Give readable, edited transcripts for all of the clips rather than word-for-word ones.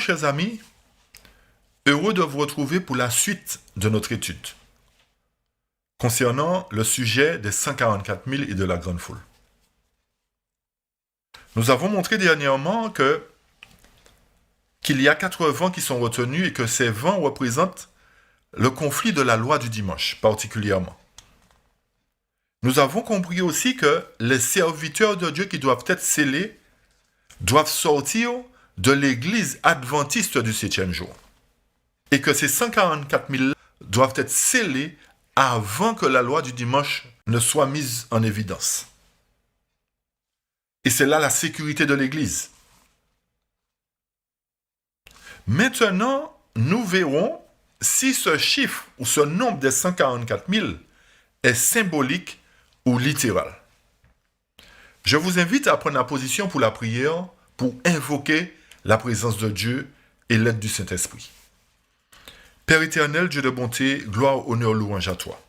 chers amis, heureux de vous retrouver pour la suite de notre étude concernant le sujet des 144 000 et de la grande foule. Nous avons montré dernièrement qu'il y a 4 vents qui sont retenus et que ces vents représentent le conflit de la loi du dimanche, particulièrement. Nous avons compris aussi que les serviteurs de Dieu qui doivent être scellés doivent sortir de l'église adventiste du 7e jour. Et que ces 144 000 doivent être scellés avant que la loi du dimanche ne soit mise en évidence. Et c'est là la sécurité de l'église. Maintenant, nous verrons si ce chiffre ou ce nombre des 144 000 est symbolique ou littéral. Je vous invite à prendre la position pour la prière pour invoquer la présence de Dieu et l'aide du Saint-Esprit. Père éternel, Dieu de bonté, gloire, honneur, louange à toi.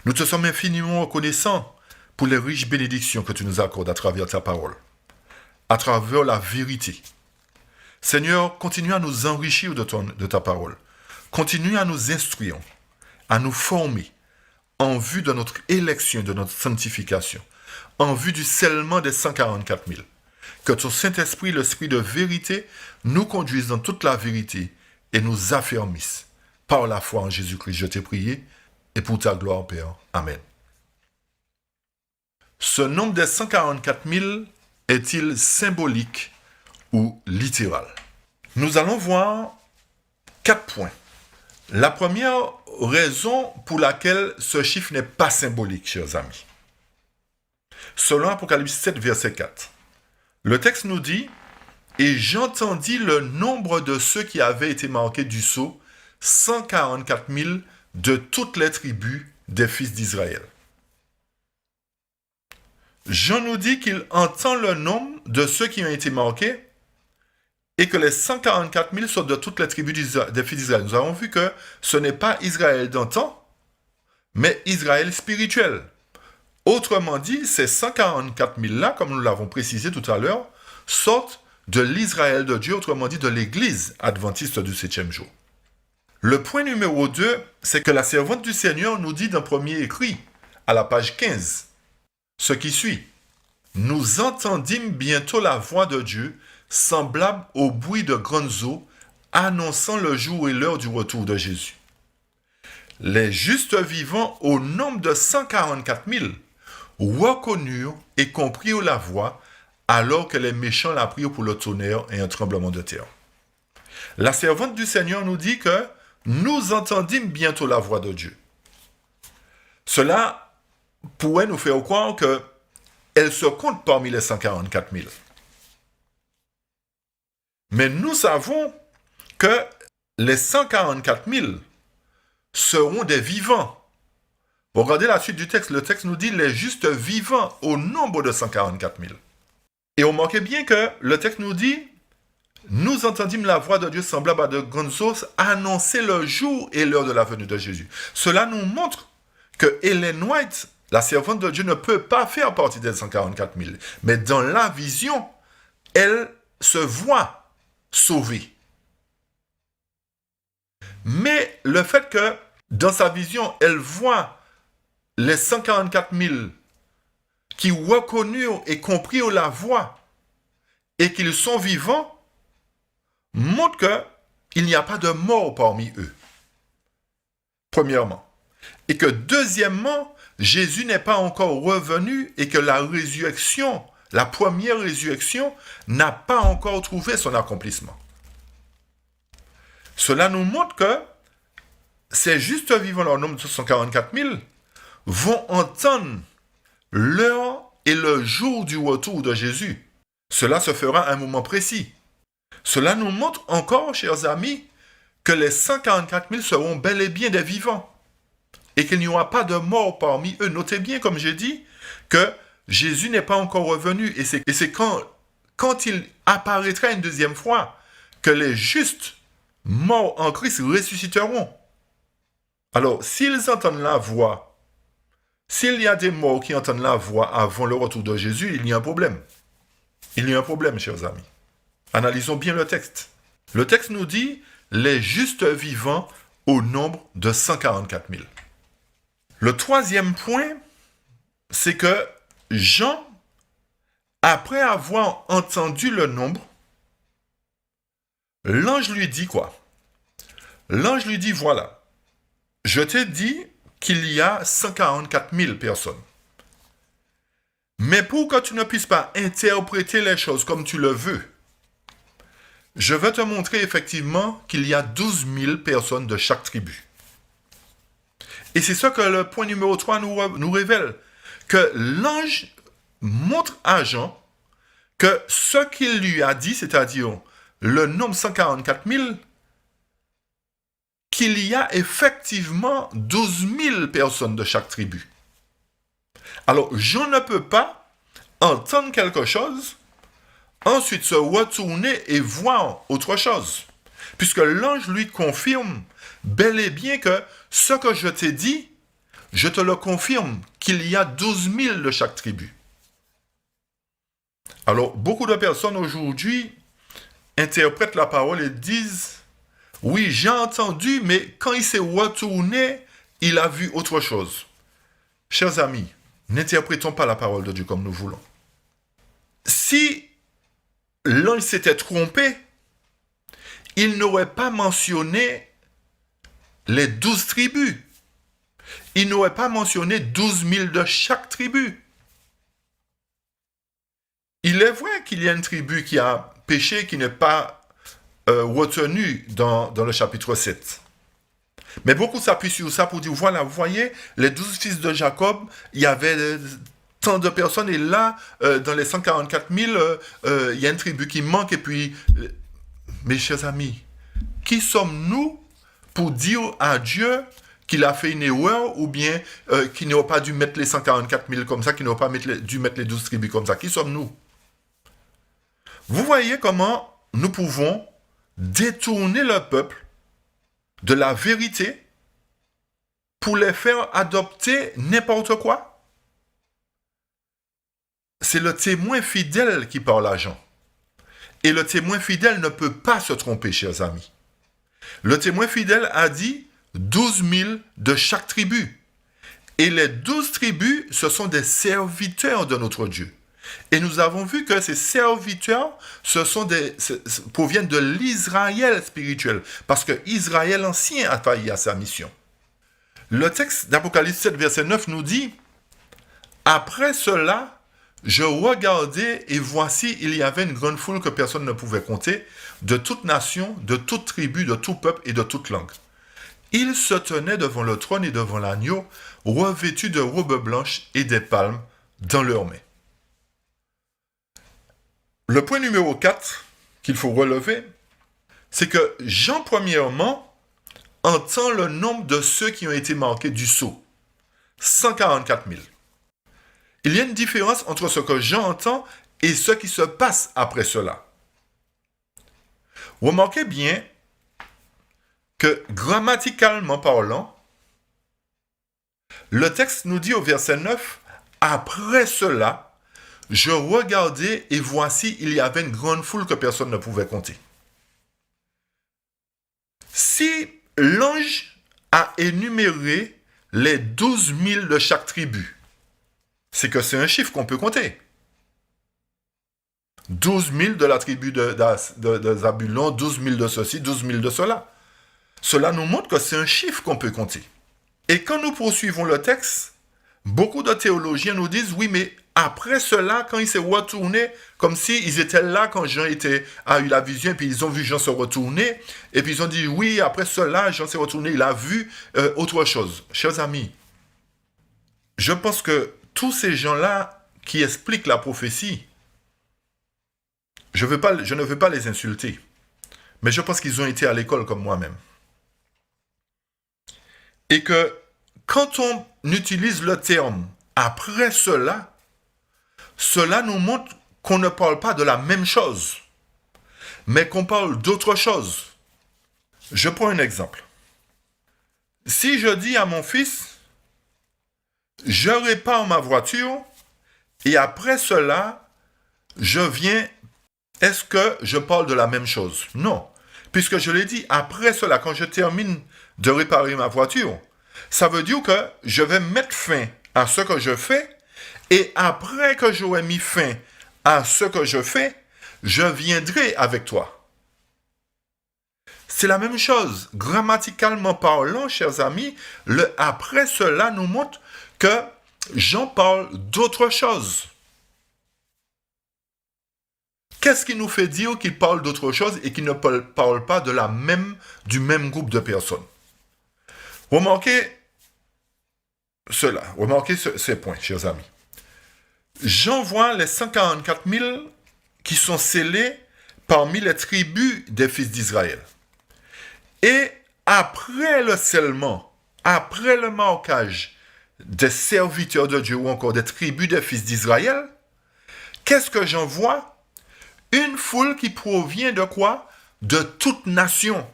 Nous te sommes infiniment reconnaissants pour les riches bénédictions que tu nous accordes à travers ta parole, à travers la vérité. Seigneur, continue à nous enrichir de ta parole. Continue à nous instruire, à nous former en vue de notre élection, de notre sanctification, en vue du scellement des 144 000. Que ton Saint-Esprit, l'Esprit de vérité, nous conduise dans toute la vérité et nous affermisse. Par la foi en Jésus-Christ, je t'ai prié, et pour ta gloire, Père. Amen. Ce nombre des 144 000 est-il symbolique ou littéral? Nous allons voir 4 points. La première raison pour laquelle ce chiffre n'est pas symbolique, chers amis. Selon Apocalypse 7, verset 4, le texte nous dit « Et j'entendis le nombre de ceux qui avaient été marqués du sceau, 144 000 de toutes les tribus des fils d'Israël. » Jean nous dit qu'il entend le nombre de ceux qui ont été marqués et que les 144 000 sont de toutes les tribus des fils d'Israël. Nous avons vu que ce n'est pas Israël d'antan, mais Israël spirituel. Autrement dit, ces 144 000-là, comme nous l'avons précisé tout à l'heure, sortent de l'Israël de Dieu, autrement dit de l'église adventiste du 7e jour. Le point numéro 2, c'est que la servante du Seigneur nous dit dans premier écrit, à la page 15, ce qui suit. « Nous entendîmes bientôt la voix de Dieu, semblable au bruit de grandes eaux, annonçant le jour et l'heure du retour de Jésus. Les justes vivants, au nombre de 144 000, reconnurent et comprirent la voix, alors que les méchants la prirent pour le tonnerre et un tremblement de terre. » La servante du Seigneur nous dit que nous entendîmes bientôt la voix de Dieu. Cela pourrait nous faire croire qu'elle se compte parmi les 144 000. Mais nous savons que les 144 000 seront des vivants. Regardez la suite du texte. Le texte nous dit les justes vivants au nombre de 144 000. Et remarquez bien que le texte nous dit nous entendîmes la voix de Dieu semblable à de grandes eaux annoncer le jour et l'heure de la venue de Jésus. Cela nous montre que Ellen White, la servante de Dieu, ne peut pas faire partie des 144 000. Mais dans la vision, elle se voit sauvée. Mais le fait que dans sa vision, elle voit les 144 000 qui reconnurent et comprirent la voix et qu'ils sont vivants, montre qu'il n'y a pas de mort parmi eux. Premièrement. Et que deuxièmement, Jésus n'est pas encore revenu et que la résurrection, la première résurrection, n'a pas encore trouvé son accomplissement. Cela nous montre que ces justes vivants, leur nombre de 144 000, vont entendre l'heure et le jour du retour de Jésus. Cela se fera à un moment précis. Cela nous montre encore, chers amis, que les 144 000 seront bel et bien des vivants et qu'il n'y aura pas de mort parmi eux. Notez bien, comme j'ai dit, que Jésus n'est pas encore revenu et c'est quand il apparaîtra une deuxième fois que les justes morts en Christ ressusciteront. Alors, s'ils entendent la voix, s'il y a des morts qui entendent la voix avant le retour de Jésus, il y a un problème. Il y a un problème, chers amis. Analysons bien le texte. Le texte nous dit les justes vivants au nombre de 144 000. Le troisième point, c'est que Jean, après avoir entendu le nombre, l'ange lui dit quoi? L'ange lui dit, voilà, je t'ai dit qu'il y a 144 000 personnes. Mais pour que tu ne puisses pas interpréter les choses comme tu le veux, je vais te montrer effectivement qu'il y a 12 000 personnes de chaque tribu. Et c'est ça que le point numéro 3 nous révèle, que l'ange montre à Jean que ce qu'il lui a dit, c'est-à-dire le nombre 144 000, qu'il y a effectivement 12 000 personnes de chaque tribu. Alors, Jean ne peut pas entendre quelque chose, ensuite se retourner et voir autre chose, puisque l'ange lui confirme bel et bien que ce que je t'ai dit, je te le confirme, qu'il y a 12 000 de chaque tribu. Alors, beaucoup de personnes aujourd'hui interprètent la parole et disent, oui, j'ai entendu, mais quand il s'est retourné, il a vu autre chose. Chers amis, n'interprétons pas la parole de Dieu comme nous voulons. Si l'ange s'était trompé, il n'aurait pas mentionné les 12 tribus. Il n'aurait pas mentionné 12 000 de chaque tribu. Il est vrai qu'il y a une tribu qui a péché, qui n'est pas retenue dans le chapitre 7. Mais beaucoup s'appuient sur ça pour dire, voilà, vous voyez, les 12 fils de Jacob, il y avait tant de personnes, et là, dans les 144 000, il y a une tribu qui manque, et puis, mes chers amis, qui sommes-nous pour dire à Dieu qu'il a fait une erreur, ou bien qu'il n'aurait pas dû mettre les 144 000 comme ça, qu'il n'aurait pas dû mettre les 12 tribus comme ça? Qui sommes-nous? Vous voyez comment nous pouvons détourner le peuple de la vérité pour les faire adopter n'importe quoi? C'est le témoin fidèle qui parle à Jean. Et le témoin fidèle ne peut pas se tromper, chers amis. Le témoin fidèle a dit 12 000 de chaque tribu. Et les 12 tribus, ce sont des serviteurs de notre Dieu. Et nous avons vu que ces serviteurs proviennent de l'Israël spirituel, parce que Israël ancien a failli à sa mission. Le texte d'Apocalypse 7, verset 9 nous dit, « Après cela, je regardai et voici, il y avait une grande foule que personne ne pouvait compter, de toute nation, de toute tribu, de tout peuple et de toute langue. Ils se tenaient devant le trône et devant l'agneau, revêtus de robes blanches et des palmes dans leurs mains. » Le point numéro 4 qu'il faut relever, c'est que Jean, premièrement, entend le nombre de ceux qui ont été marqués du sceau. 144 000. Il y a une différence entre ce que Jean entend et ce qui se passe après cela. Remarquez bien que grammaticalement parlant, le texte nous dit au verset 9, « Après cela, je regardai et voici, il y avait une grande foule que personne ne pouvait compter. » Si l'ange a énuméré les 12 000 de chaque tribu, c'est que c'est un chiffre qu'on peut compter. 12 000 de la tribu de Zabulon, 12 000 de ceci, 12 000 de cela. Cela nous montre que c'est un chiffre qu'on peut compter. Et quand nous poursuivons le texte, beaucoup de théologiens nous disent, oui, mais après cela, quand il s'est retourné, comme s'ils étaient là quand Jean a eu la vision, et puis ils ont vu Jean se retourner, et puis ils ont dit, oui, après cela, Jean s'est retourné, il a vu autre chose. Chers amis, je pense que tous ces gens-là qui expliquent la prophétie, je ne veux pas les insulter, mais je pense qu'ils ont été à l'école comme moi-même. Et que quand on utilise le terme « après cela », cela nous montre qu'on ne parle pas de la même chose, mais qu'on parle d'autre chose. Je prends un exemple. Si je dis à mon fils « je répare ma voiture » et après cela, je viens, est-ce que je parle de la même chose? Non, Puisque je l'ai dit, après cela, quand je termine de réparer ma voiture, ça veut dire que je vais mettre fin à ce que je fais, et après que j'aurai mis fin à ce que je fais, je viendrai avec toi. C'est la même chose. Grammaticalement parlant, chers amis, le après cela nous montre que Jean parle d'autre chose. Qu'est-ce qui nous fait dire qu'il parle d'autre chose et qu'il ne parle pas du même groupe de personnes? Remarquez cela, remarquez ces points, chers amis. Jean voit les 144 000 qui sont scellés parmi les tribus des fils d'Israël. Et après le scellement, après le marquage des serviteurs de Dieu ou encore des tribus des fils d'Israël, qu'est-ce que j'en vois? Une foule qui provient de quoi? De toute nation.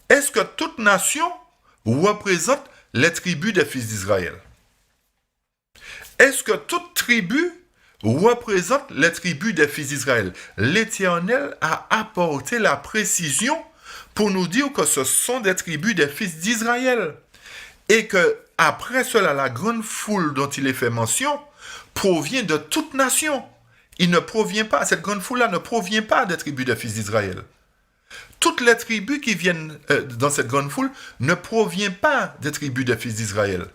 Est-ce que toute nation représente les tribus des fils d'Israël? Est-ce que toute tribu représente les tribus des fils d'Israël? L'Éternel a apporté la précision pour nous dire que ce sont des tribus des fils d'Israël. Et que, après cela, la grande foule dont il est fait mention provient de toute nation. Cette grande foule-là ne provient pas des tribus des fils d'Israël. Toutes les tribus qui viennent dans cette grande foule ne proviennent pas des tribus des fils d'Israël.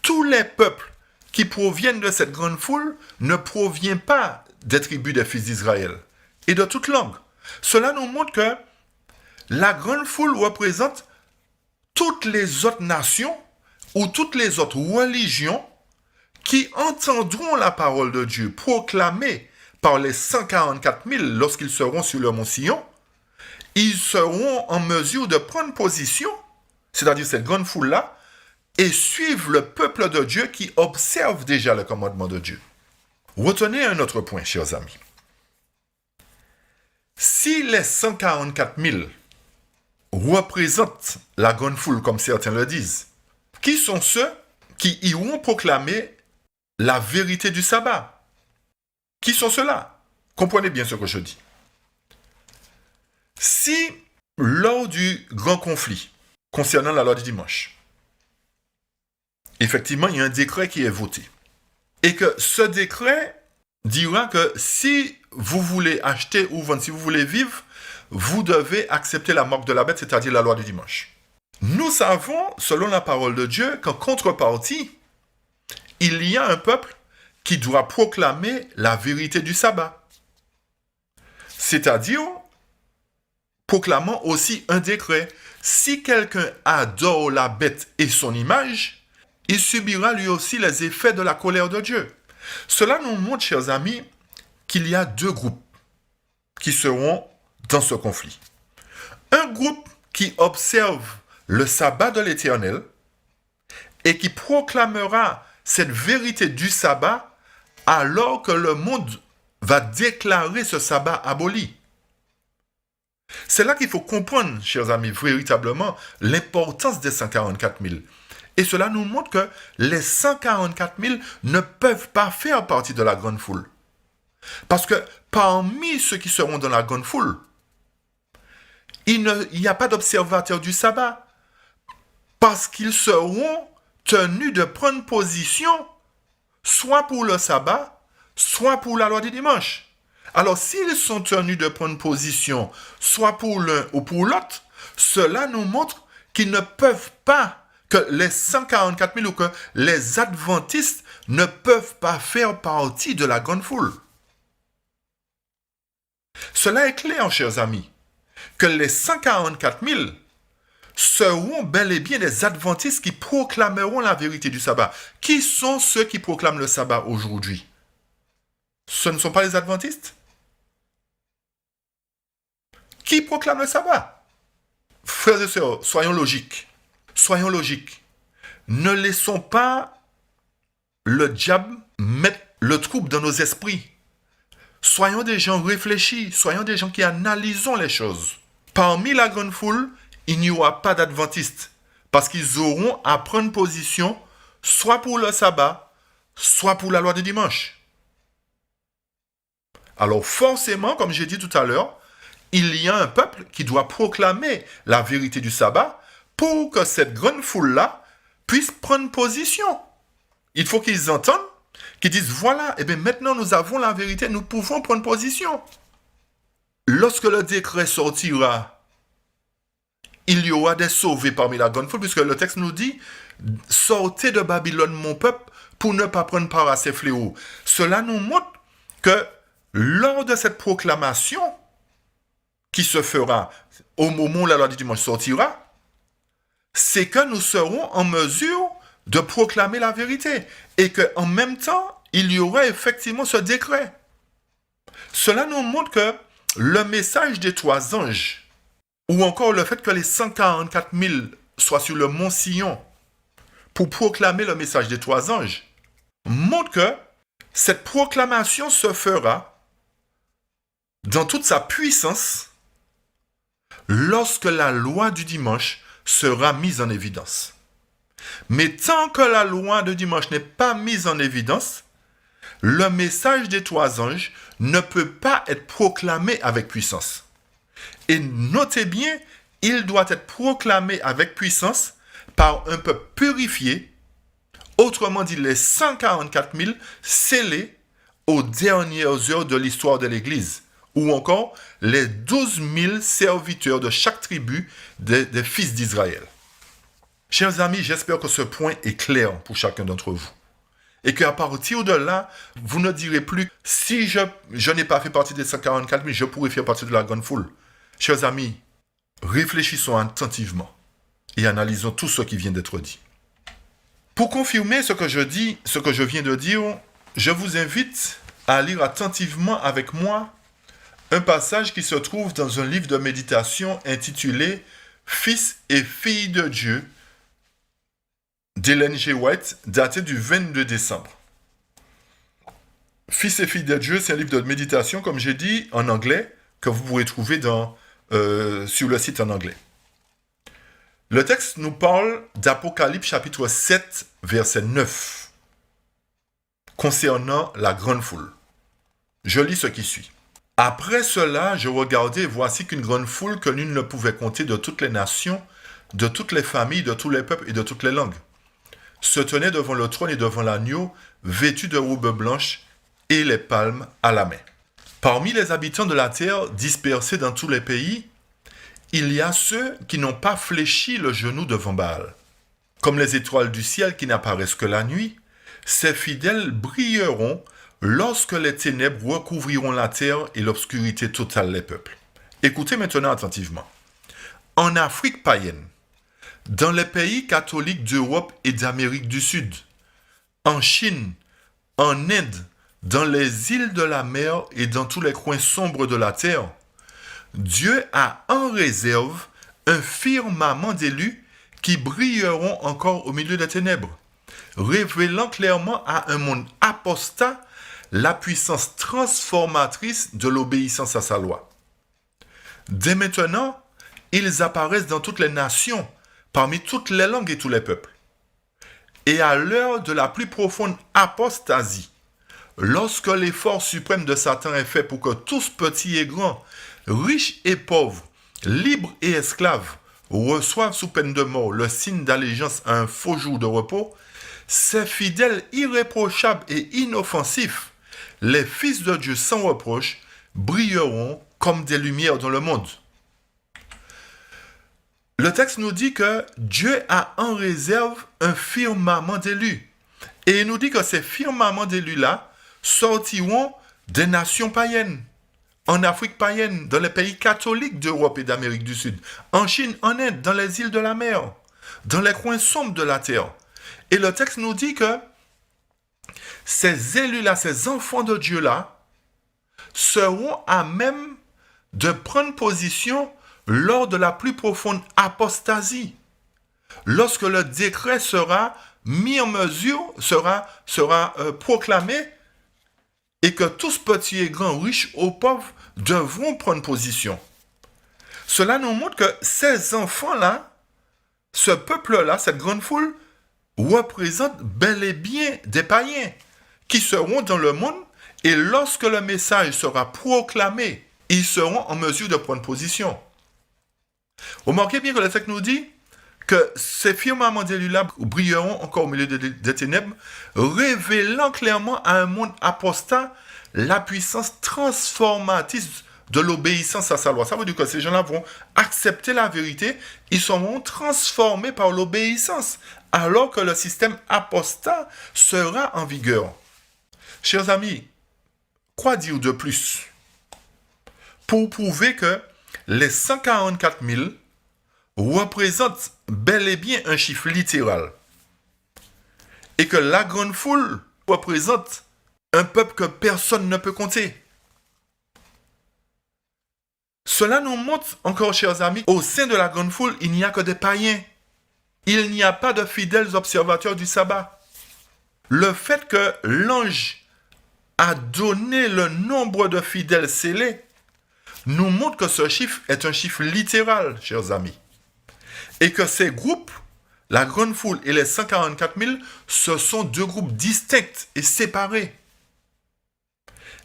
Tous les peuples qui proviennent de cette grande foule ne proviennent pas des tribus des fils d'Israël et de toute langue. Cela nous montre que la grande foule représente toutes les autres nations ou toutes les autres religions qui entendront la parole de Dieu proclamée par les 144 000 lorsqu'ils seront sur le mont Sion. Ils seront en mesure de prendre position, c'est-à-dire cette grande foule-là, et suivre le peuple de Dieu qui observe déjà le commandement de Dieu. Retenez un autre point, chers amis. Si les 144 000 représentent la grande foule, comme certains le disent, qui sont ceux qui iront proclamer la vérité du sabbat? Qui sont ceux-là? Comprenez bien ce que je dis. Si, lors du grand conflit concernant la loi du dimanche, effectivement, il y a un décret qui est voté, et que ce décret dira que si vous voulez acheter ou vendre, si vous voulez vivre, vous devez accepter la marque de la bête, c'est-à-dire la loi du dimanche. Nous savons, selon la parole de Dieu, qu'en contrepartie, il y a un peuple qui doit proclamer la vérité du sabbat. C'est-à-dire, proclamant aussi un décret. Si quelqu'un adore la bête et son image, il subira lui aussi les effets de la colère de Dieu. Cela nous montre, chers amis, qu'il y a deux groupes qui seront dans ce conflit. Un groupe qui observe le sabbat de l'Éternel et qui proclamera cette vérité du sabbat alors que le monde va déclarer ce sabbat aboli. C'est là qu'il faut comprendre, chers amis, véritablement l'importance des 144 000. Et cela nous montre que les 144 000 ne peuvent pas faire partie de la grande foule. Parce que parmi ceux qui seront dans la grande foule, il n'y a pas d'observateurs du sabbat. Parce qu'ils seront tenus de prendre position soit pour le sabbat, soit pour la loi du dimanche. Alors, s'ils sont tenus de prendre position, soit pour l'un ou pour l'autre, cela nous montre qu'ils ne peuvent pas, que les 144 000 ou que les adventistes ne peuvent pas faire partie de la grande foule. Cela est clair, chers amis, que les 144 000 seront bel et bien des adventistes qui proclameront la vérité du sabbat. Qui sont ceux qui proclament le sabbat aujourd'hui? Ce ne sont pas les adventistes? Qui proclame le sabbat? Frères et sœurs, soyons logiques. Soyons logiques. Ne laissons pas le diable mettre le trouble dans nos esprits. Soyons des gens réfléchis, soyons des gens qui analysons les choses. Parmi la grande foule, il n'y aura pas d'adventistes, parce qu'ils auront à prendre position soit pour le sabbat, soit pour la loi du dimanche. Alors forcément, comme j'ai dit tout à l'heure, il y a un peuple qui doit proclamer la vérité du sabbat pour que cette grande foule-là puisse prendre position. Il faut qu'ils entendent, qu'ils disent, voilà, eh bien maintenant nous avons la vérité, nous pouvons prendre position. Lorsque le décret sortira, il y aura des sauvés parmi la grande foule, puisque le texte nous dit, sortez de Babylone mon peuple pour ne pas prendre part à ces fléaux. Cela nous montre que lors de cette proclamation qui se fera au moment où la loi du dimanche sortira, c'est que nous serons en mesure de proclamer la vérité et qu'en même temps, il y aura effectivement ce décret. Cela nous montre que le message des 3 anges, ou encore le fait que les 144 000 soient sur le mont Sion pour proclamer le message des 3 anges, montre que cette proclamation se fera dans toute sa puissance lorsque la loi du dimanche sera mise en évidence. Mais tant que la loi du dimanche n'est pas mise en évidence, le message des 3 anges ne peut pas être proclamé avec puissance. Et notez bien, il doit être proclamé avec puissance par un peuple purifié, autrement dit les 144 000 scellés aux dernières heures de l'histoire de l'Église, ou encore les 12 000 serviteurs de chaque tribu des fils d'Israël. Chers amis, j'espère que ce point est clair pour chacun d'entre vous. Et qu'à partir de là, vous ne direz plus, si je n'ai pas fait partie des 144 000, je pourrais faire partie de la grande foule. Chers amis, réfléchissons attentivement et analysons tout ce qui vient d'être dit. Pour confirmer ce que je viens de dire, je vous invite à lire attentivement avec moi un passage qui se trouve dans un livre de méditation intitulé « Fils et filles de Dieu » d'Ellen G. White, daté du 22 décembre. Fils et filles de Dieu, c'est un livre de méditation, comme j'ai dit, en anglais, que vous pourrez trouver sur le site en anglais. Le texte nous parle d'Apocalypse chapitre 7, verset 9, concernant la grande foule. Je lis ce qui suit. « Après cela, je regardai et voici qu'une grande foule que nul ne pouvait compter de toutes les nations, de toutes les familles, de tous les peuples et de toutes les langues, se tenait devant le trône et devant l'agneau, vêtus de robes blanches et les palmes à la main. Parmi les habitants de la terre, dispersés dans tous les pays, il y a ceux qui n'ont pas fléchi le genou devant Baal. Comme les étoiles du ciel qui n'apparaissent que la nuit, ces fidèles brilleront lorsque les ténèbres recouvriront la terre et l'obscurité totale les peuples. Écoutez maintenant attentivement. En Afrique païenne, dans les pays catholiques d'Europe et d'Amérique du Sud, en Chine, en Inde, dans les îles de la mer et dans tous les coins sombres de la terre, Dieu a en réserve un firmament d'élus qui brilleront encore au milieu des ténèbres, révélant clairement à un monde apostat la puissance transformatrice de l'obéissance à sa loi. Dès maintenant, ils apparaissent dans toutes les nations, parmi toutes les langues et tous les peuples. Et à l'heure de la plus profonde apostasie, lorsque l'effort suprême de Satan est fait pour que tous petits et grands, riches et pauvres, libres et esclaves, reçoivent sous peine de mort le signe d'allégeance à un faux jour de repos, ces fidèles irréprochables et inoffensifs, les fils de Dieu sans reproche, brilleront comme des lumières dans le monde. Le texte nous dit que Dieu a en réserve un firmament d'élus. Et il nous dit que ces firmaments d'élus-là sortiront des nations païennes, en Afrique païenne, dans les pays catholiques d'Europe et d'Amérique du Sud, en Chine, en Inde, dans les îles de la mer, dans les coins sombres de la terre. Et le texte nous dit que ces élus-là, ces enfants de Dieu-là, seront à même de prendre position lors de la plus profonde apostasie, lorsque le décret sera mis en mesure, sera proclamé, et que tous petits et grands, riches ou pauvres, devront prendre position. Cela nous montre que ces enfants-là, ce peuple-là, cette grande foule, représente bel et bien des païens qui seront dans le monde, et lorsque le message sera proclamé ils seront en mesure de prendre position. Remarquez bien que le texte nous dit que ces firmaments d'Élie brilleront encore au milieu des ténèbres, révélant clairement à un monde apostat la puissance transformatrice de l'obéissance à sa loi. Ça veut dire que ces gens-là vont accepter la vérité, ils seront transformés par l'obéissance, alors que le système apostat sera en vigueur. Chers amis, quoi dire de plus pour prouver que les 144 000 représentent bel et bien un chiffre littéral et que la grande foule représente un peuple que personne ne peut compter. Cela nous montre encore, chers amis, au sein de la grande foule, il n'y a que des païens. Il n'y a pas de fidèles observateurs du sabbat. Le fait que l'ange a donné le nombre de fidèles scellés nous montre que ce chiffre est un chiffre littéral, chers amis. Et que ces groupes, la grande foule et les 144 000, ce sont deux groupes distincts et séparés.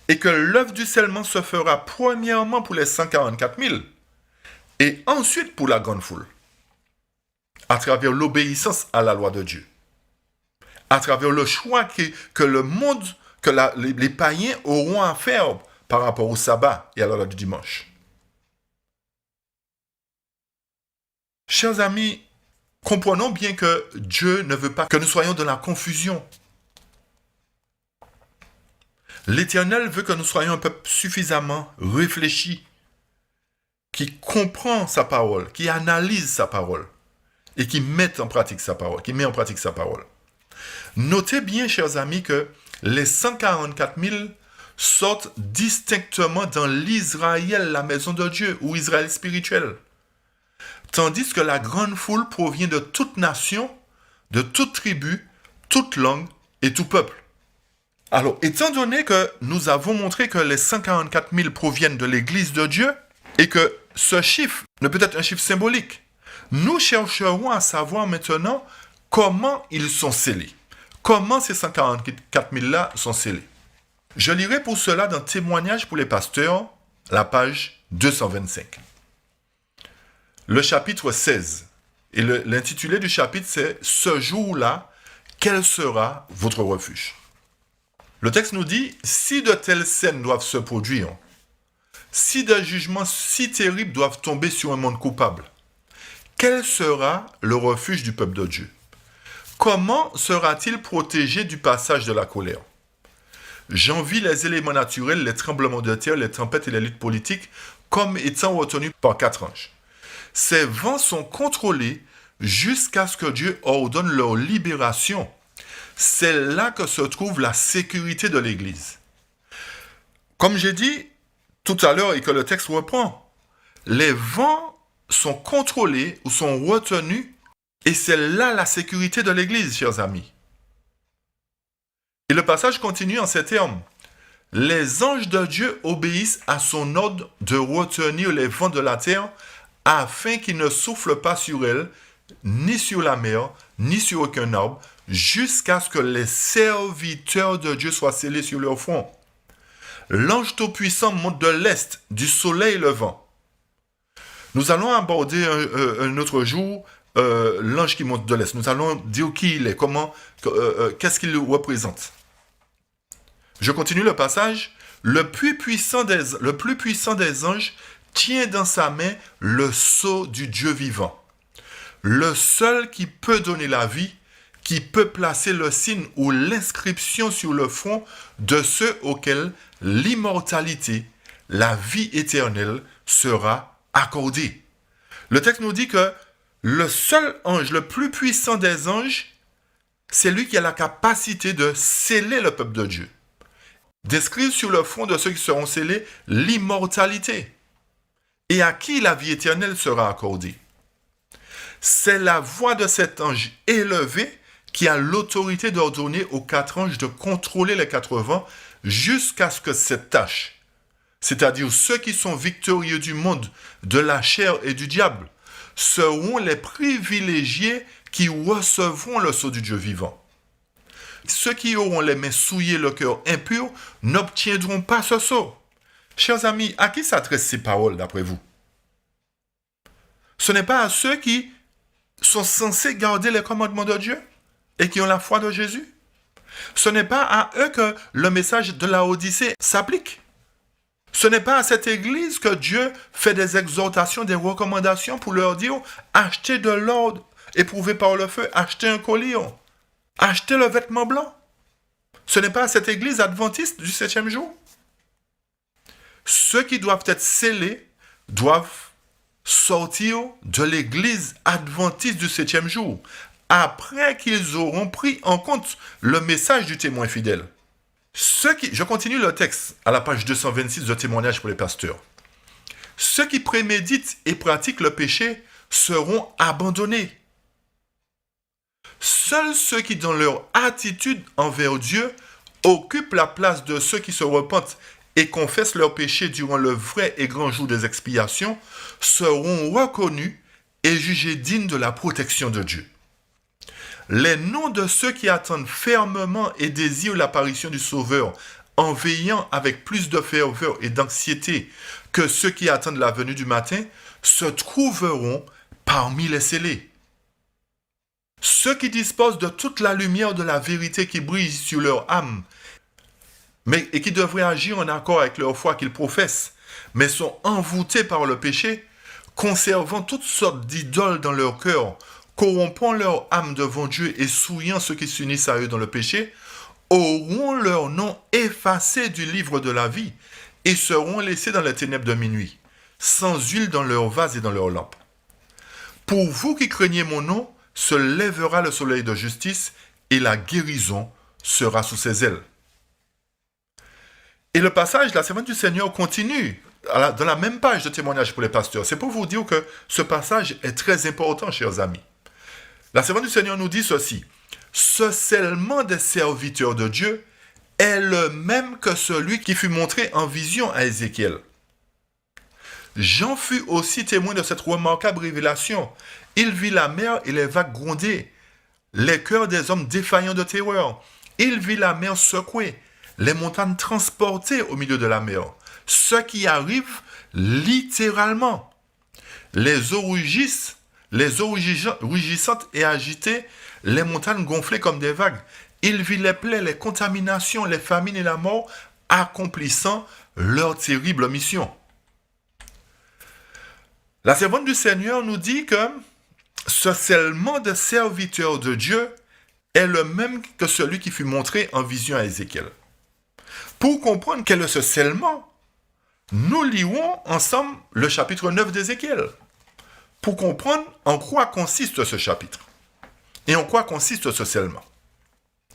Et que l'œuvre du scellement se fera premièrement pour les 144 000 et ensuite pour la grande foule, à travers l'obéissance à la loi de Dieu, à travers le choix que le monde, les païens auront à faire par rapport au sabbat et à la loi du dimanche. Chers amis, comprenons bien que Dieu ne veut pas que nous soyons dans la confusion. L'Éternel veut que nous soyons un peuple suffisamment réfléchi, qui comprend sa parole, qui analyse sa parole et qui met en pratique sa parole, Notez bien, chers amis, que les 144 000 sortent distinctement dans l'Israël, la maison de Dieu, ou Israël spirituel. Tandis que la grande foule provient de toute nation, de toute tribu, toute langue et tout peuple. Alors, étant donné que nous avons montré que les 144 000 proviennent de l'Église de Dieu et que ce chiffre ne peut être un chiffre symbolique, nous chercherons à savoir maintenant comment ils sont scellés. Comment ces 144 000-là sont scellés. Je lirai pour cela dans Témoignages pour les pasteurs, la page 225. Le chapitre 16. Et l'intitulé du chapitre, c'est « Ce jour-là, quel sera votre refuge ?» Le texte nous dit « Si de telles scènes doivent se produire, si des jugements si terribles doivent tomber sur un monde coupable, quel sera le refuge du peuple de Dieu? Comment sera-t-il protégé du passage de la colère? J'envie les éléments naturels, les tremblements de terre, les tempêtes et les luttes politiques comme étant retenus par 4 anges. Ces vents sont contrôlés jusqu'à ce que Dieu ordonne leur libération. C'est là que se trouve la sécurité de l'Église. Comme j'ai dit tout à l'heure et que le texte reprend, les vents sont contrôlés ou sont retenus et c'est là la sécurité de l'Église, chers amis. Et le passage continue en ces termes. Les anges de Dieu obéissent à son ordre de retenir les vents de la terre afin qu'ils ne soufflent pas sur elle, ni sur la mer, ni sur aucun arbre, jusqu'à ce que les serviteurs de Dieu soient scellés sur leur front. L'ange tout-puissant monte de l'est, du soleil levant. Nous allons aborder un autre jour l'ange qui monte de l'est. Nous allons dire qui il est, qu'est-ce qu'il représente. Je continue le passage. Le plus puissant des anges tient dans sa main le sceau du Dieu vivant. Le seul qui peut donner la vie, qui peut placer le signe ou l'inscription sur le front de ceux auxquels l'immortalité, la vie éternelle sera accordée. Le texte nous dit que le seul ange, le plus puissant des anges, c'est lui qui a la capacité de sceller le peuple de Dieu, d'inscrire sur le front de ceux qui seront scellés l'immortalité, et à qui la vie éternelle sera accordée. C'est la voix de cet ange élevé qui a l'autorité d'ordonner aux 4 anges de contrôler les 4 vents jusqu'à ce que cette tâche, c'est-à-dire ceux qui sont victorieux du monde, de la chair et du diable, seront les privilégiés qui recevront le sceau du Dieu vivant. Ceux qui auront les mains souillées, le cœur impur, n'obtiendront pas ce sceau. Chers amis, à qui s'adressent ces paroles d'après vous? Ce n'est pas à ceux qui sont censés garder les commandements de Dieu et qui ont la foi de Jésus? Ce n'est pas à eux que le message de la Odyssée s'applique? Ce n'est pas à cette église que Dieu fait des exhortations, des recommandations pour leur dire achetez de l'or éprouvé par le feu, achetez un collier, achetez le vêtement blanc. Ce n'est pas à cette église adventiste du 7e jour? Ceux qui doivent être scellés doivent sortir de l'église adventiste du 7e jour, après qu'ils auront pris en compte le message du témoin fidèle. Je continue le texte à la page 226 de témoignage pour les pasteurs. Ceux qui préméditent et pratiquent le péché seront abandonnés. Seuls ceux qui, dans leur attitude envers Dieu, occupent la place de ceux qui se repentent et confessent leurs péchés durant le vrai et grand jour des expiations seront reconnus et jugés dignes de la protection de Dieu. Les noms de ceux qui attendent fermement et désirent l'apparition du Sauveur en veillant avec plus de ferveur et d'anxiété que ceux qui attendent la venue du matin se trouveront parmi les scellés. Ceux qui disposent de toute la lumière de la vérité qui brille sur leur âme et qui devraient agir en accord avec leur foi qu'ils professent, mais sont envoûtés par le péché, conservant toutes sortes d'idoles dans leur cœur, corrompant leur âme devant Dieu et souillant ceux qui s'unissent à eux dans le péché, auront leur nom effacé du livre de la vie et seront laissés dans les ténèbres de minuit, sans huile dans leur vase et dans leurs lampes. Pour vous qui craignez mon nom, se lèvera le soleil de justice et la guérison sera sous ses ailes. Et le passage, la servante du Seigneur continue dans la même page de témoignage pour les pasteurs. C'est pour vous dire que ce passage est très important, chers amis. La servante du Seigneur nous dit ceci. Ce scellement des serviteurs de Dieu est le même que celui qui fut montré en vision à Ézéchiel. Jean fut aussi témoin de cette remarquable révélation. Il vit la mer et les vagues gronder, les cœurs des hommes défaillants de terreur. Il vit la mer secouée, les montagnes transportées au milieu de la mer. Ce qui arrive littéralement. Les eaux rugissent, les eaux rugissantes et agitées, les montagnes gonflées comme des vagues. Il vit les plaies, les contaminations, les famines et la mort accomplissant leur terrible mission. La servante du Seigneur nous dit que ce scellement de serviteurs de Dieu est le même que celui qui fut montré en vision à Ézéchiel. Pour comprendre quel est ce scellement, nous lirons ensemble le chapitre 9 d'Ézéchiel, pour comprendre en quoi consiste ce chapitre et en quoi consiste ce scellement.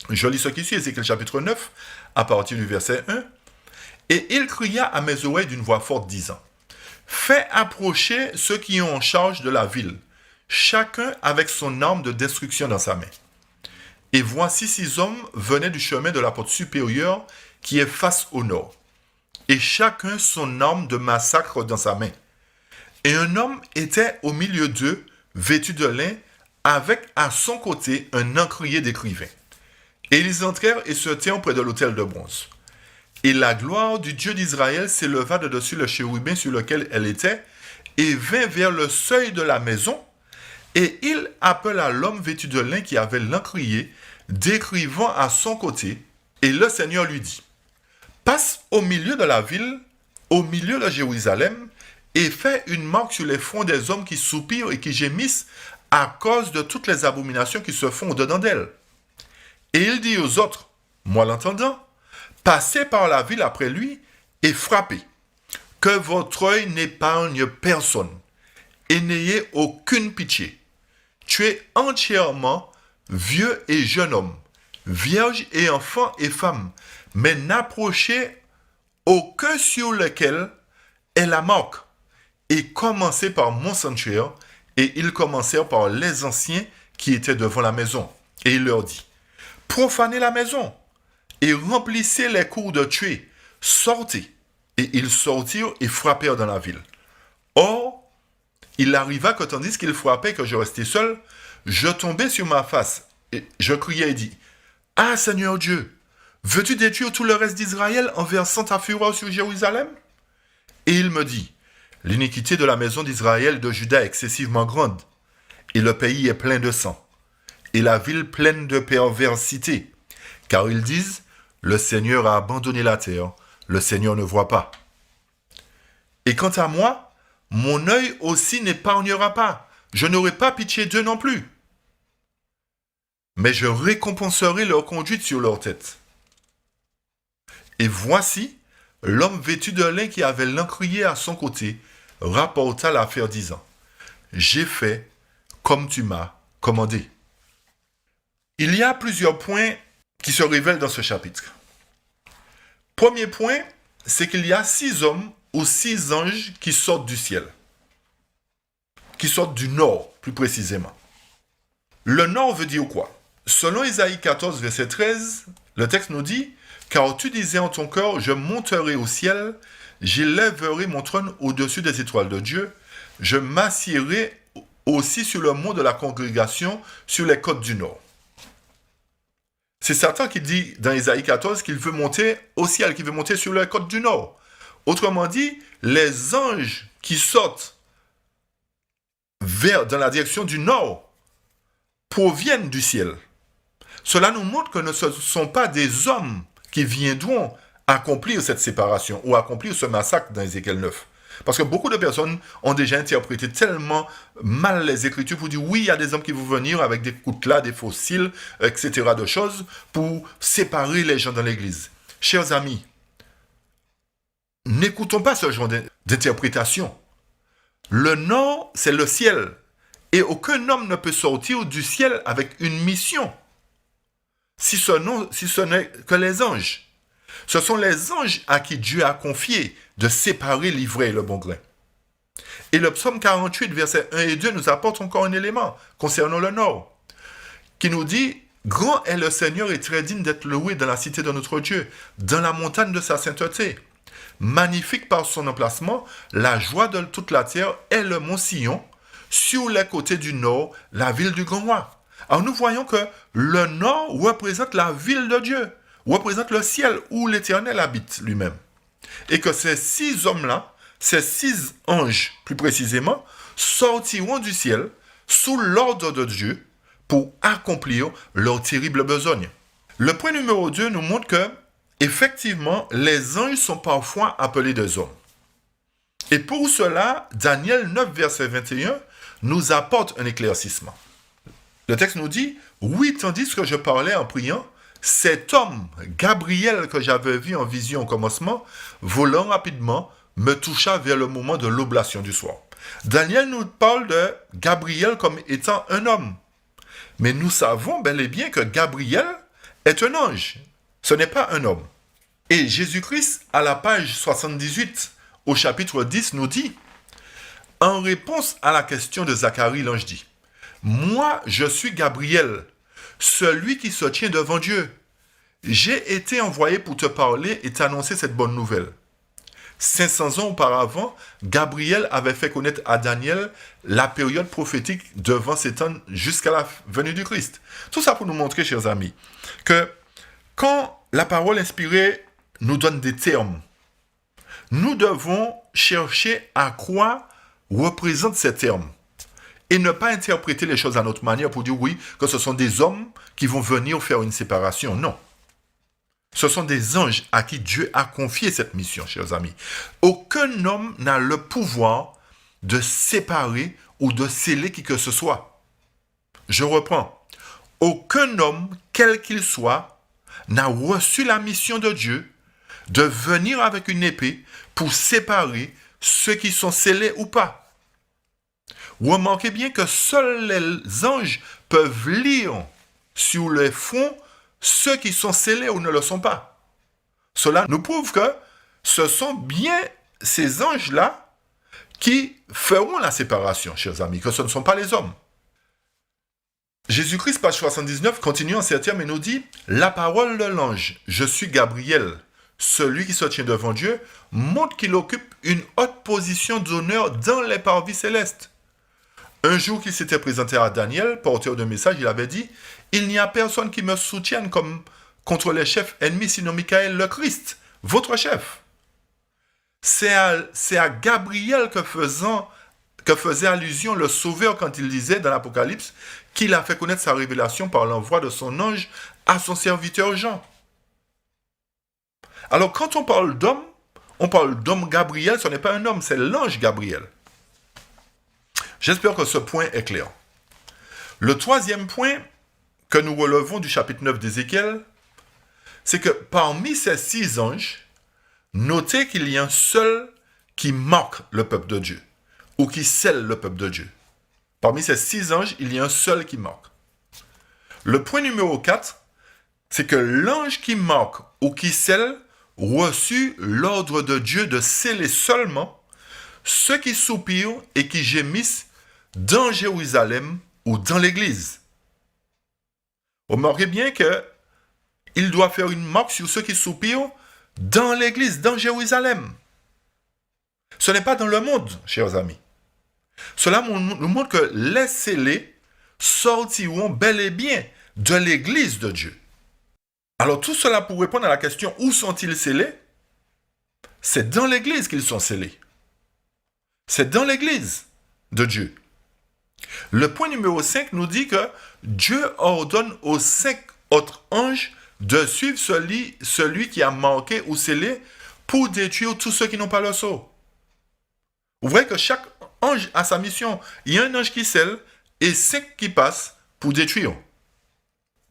Je lis ce qui suit, Ézéchiel chapitre 9, à partir du verset 1. « Et il cria à mes oreilles d'une voix forte, disant, « Fais approcher ceux qui ont en charge de la ville, chacun avec son arme de destruction dans sa main. Et voici 6 hommes venaient du chemin de la porte supérieure qui est face au nord, et chacun son arme de massacre dans sa main. Et un homme était au milieu d'eux, vêtu de lin, avec à son côté un encrier d'écrivain. Et ils entrèrent et se tinrent près de l'autel de bronze. Et la gloire du Dieu d'Israël s'éleva de dessus le chérubin sur lequel elle était, et vint vers le seuil de la maison, et il appela l'homme vêtu de lin qui avait l'encrier, décrivant à son côté, et le Seigneur lui dit, « Passe au milieu de la ville, au milieu de Jérusalem, et fais une marque sur les fronts des hommes qui soupirent et qui gémissent à cause de toutes les abominations qui se font au-dedans d'elle. » Et il dit aux autres, moi l'entendant, « Passez par la ville après lui et frappez, que votre œil n'épargne personne, et n'ayez aucune pitié. Tuez entièrement vieux et jeune homme, vierges et enfants et femmes, mais n'approchez aucun sur lequel est la marque, et commencez par mon sanctuaire. » Et ils commencèrent par les anciens qui étaient devant la maison. Et il leur dit, « Profanez la maison, et remplissez les cours de tuer, sortez. » Et ils sortirent et frappèrent dans la ville. Or, il arriva que tandis qu'ils frappaient et que je restais seul, je tombai sur ma face, et je criai et dis, « Ah, Seigneur Dieu, veux-tu détruire tout le reste d'Israël en versant ta fureur sur Jérusalem? Et il me dit, l'iniquité de la maison d'Israël et de Juda est excessivement grande, et le pays est plein de sang, et la ville pleine de perversité, car ils disent, le Seigneur a abandonné la terre, le Seigneur ne voit pas. Et quant à moi, mon œil aussi n'épargnera pas, je n'aurai pas pitié d'eux non plus. Mais je récompenserai leur conduite sur leur tête. Et voici, l'homme vêtu de lin qui avait l'encrier à son côté rapporta l'affaire disant, j'ai fait comme tu m'as commandé. Il y a plusieurs points qui se révèlent dans ce chapitre. Premier point, c'est qu'il y a 6 hommes ou 6 anges qui sortent du ciel, qui sortent du nord, plus précisément. Le nord veut dire quoi? Selon Isaïe 14, verset 13, le texte nous dit « Car tu disais en ton cœur, je monterai au ciel, j'élèverai mon trône au-dessus des étoiles de Dieu, je m'assierai aussi sur le mont de la congrégation, sur les côtes du nord. » C'est Satan qui dit dans Isaïe 14 qu'il veut monter au ciel, qu'il veut monter sur les côtes du nord. Autrement dit, les anges qui sortent dans la direction du nord proviennent du ciel. Cela nous montre que ce ne sont pas des hommes qui viendront accomplir cette séparation ou accomplir ce massacre dans Ézéchiel 9. Parce que beaucoup de personnes ont déjà interprété tellement mal les Écritures pour dire oui, il y a des hommes qui vont venir avec des coutelas, des fossiles, etc. de choses pour séparer les gens dans l'Église. Chers amis, n'écoutons pas ce genre d'interprétation. Le nord, c'est le ciel. Et aucun homme ne peut sortir du ciel avec une mission. Si ce n'est que les anges. Ce sont les anges à qui Dieu a confié de séparer l'ivraie et le bon grain. Et le psaume 48, versets 1 et 2 nous apporte encore un élément concernant le nord, qui nous dit « Grand est le Seigneur et très digne d'être loué dans la cité de notre Dieu, dans la montagne de sa sainteté. Magnifique par son emplacement, la joie de toute la terre est le mont Sion, sur les côtés du nord, la ville du grand roi. » Alors nous voyons que le nord représente la ville de Dieu, représente le ciel où l'Éternel habite lui-même. Et que ces 6 hommes-là, ces 6 anges plus précisément, sortiront du ciel sous l'ordre de Dieu pour accomplir leur terrible besogne. Le point numéro 2 nous montre que, effectivement, les anges sont parfois appelés des hommes. Et pour cela, Daniel 9, verset 21, nous apporte un éclaircissement. Le texte nous dit, « Oui, tandis que je parlais en priant, cet homme, Gabriel, que j'avais vu en vision au commencement, volant rapidement, me toucha vers le moment de l'oblation du soir. » Daniel nous parle de Gabriel comme étant un homme. Mais nous savons bel et bien que Gabriel est un ange. Ce n'est pas un homme. Et Jésus-Christ, à la page 78, au chapitre 10, nous dit, en réponse à la question de Zacharie, l'ange dit, « Moi, je suis Gabriel, celui qui se tient devant Dieu. J'ai été envoyé pour te parler et t'annoncer cette bonne nouvelle. » 500 ans auparavant, Gabriel avait fait connaître à Daniel la période prophétique devant s'étendre jusqu'à la venue du Christ. Tout ça pour nous montrer, chers amis, que quand la parole inspirée nous donne des termes, nous devons chercher à quoi représentent ces termes. Et ne pas interpréter les choses à notre manière pour dire oui, que ce sont des hommes qui vont venir faire une séparation. Non. Ce sont des anges à qui Dieu a confié cette mission, chers amis. Aucun homme n'a le pouvoir de séparer ou de sceller qui que ce soit. Je reprends. Aucun homme, quel qu'il soit, n'a reçu la mission de Dieu de venir avec une épée pour séparer ceux qui sont scellés ou pas. Remarquez bien que seuls les anges peuvent lire sur les fronts ceux qui sont scellés ou ne le sont pas. Cela nous prouve que ce sont bien ces anges-là qui feront la séparation, chers amis, que ce ne sont pas les hommes. Jésus-Christ, page 79, continue en ces termes et nous dit « La parole de l'ange, je suis Gabriel, celui qui se tient devant Dieu, montre qu'il occupe une haute position d'honneur dans les parvis célestes. Un jour qu'il s'était présenté à Daniel, porteur de message, il avait dit « Il n'y a personne qui me soutienne comme contre les chefs ennemis, sinon Michael le Christ, votre chef. » C'est à Gabriel que faisait allusion le Sauveur quand il disait dans l'Apocalypse qu'il a fait connaître sa révélation par l'envoi de son ange à son serviteur Jean. Alors quand on parle d'homme Gabriel, ce n'est pas un homme, c'est l'ange Gabriel. J'espère que ce point est clair. Le troisième point que nous relevons du chapitre 9 d'Ézéchiel, c'est que parmi ces 6 anges, notez qu'il y a un seul qui marque le peuple de Dieu, ou qui scelle le peuple de Dieu. Parmi ces 6 anges, il y a un seul qui marque. Le point numéro 4, c'est que l'ange qui marque ou qui scelle reçut l'ordre de Dieu de sceller seulement ceux qui soupirent et qui gémissent dans Jérusalem ou dans l'Église. Remarquez bien qu'il doit faire une marque sur ceux qui soupirent dans l'Église, dans Jérusalem. Ce n'est pas dans le monde, chers amis. Cela nous montre que les scellés sortiront bel et bien de l'Église de Dieu. Alors tout cela pour répondre à la question où sont-ils scellés? C'est dans l'Église qu'ils sont scellés. C'est dans l'Église de Dieu. Le point numéro 5 nous dit que Dieu ordonne aux 5 autres anges de suivre celui qui a marqué ou scellé pour détruire tous ceux qui n'ont pas le sceau. Vous voyez que chaque ange a sa mission. Il y a un ange qui scelle et 5 qui passent pour détruire.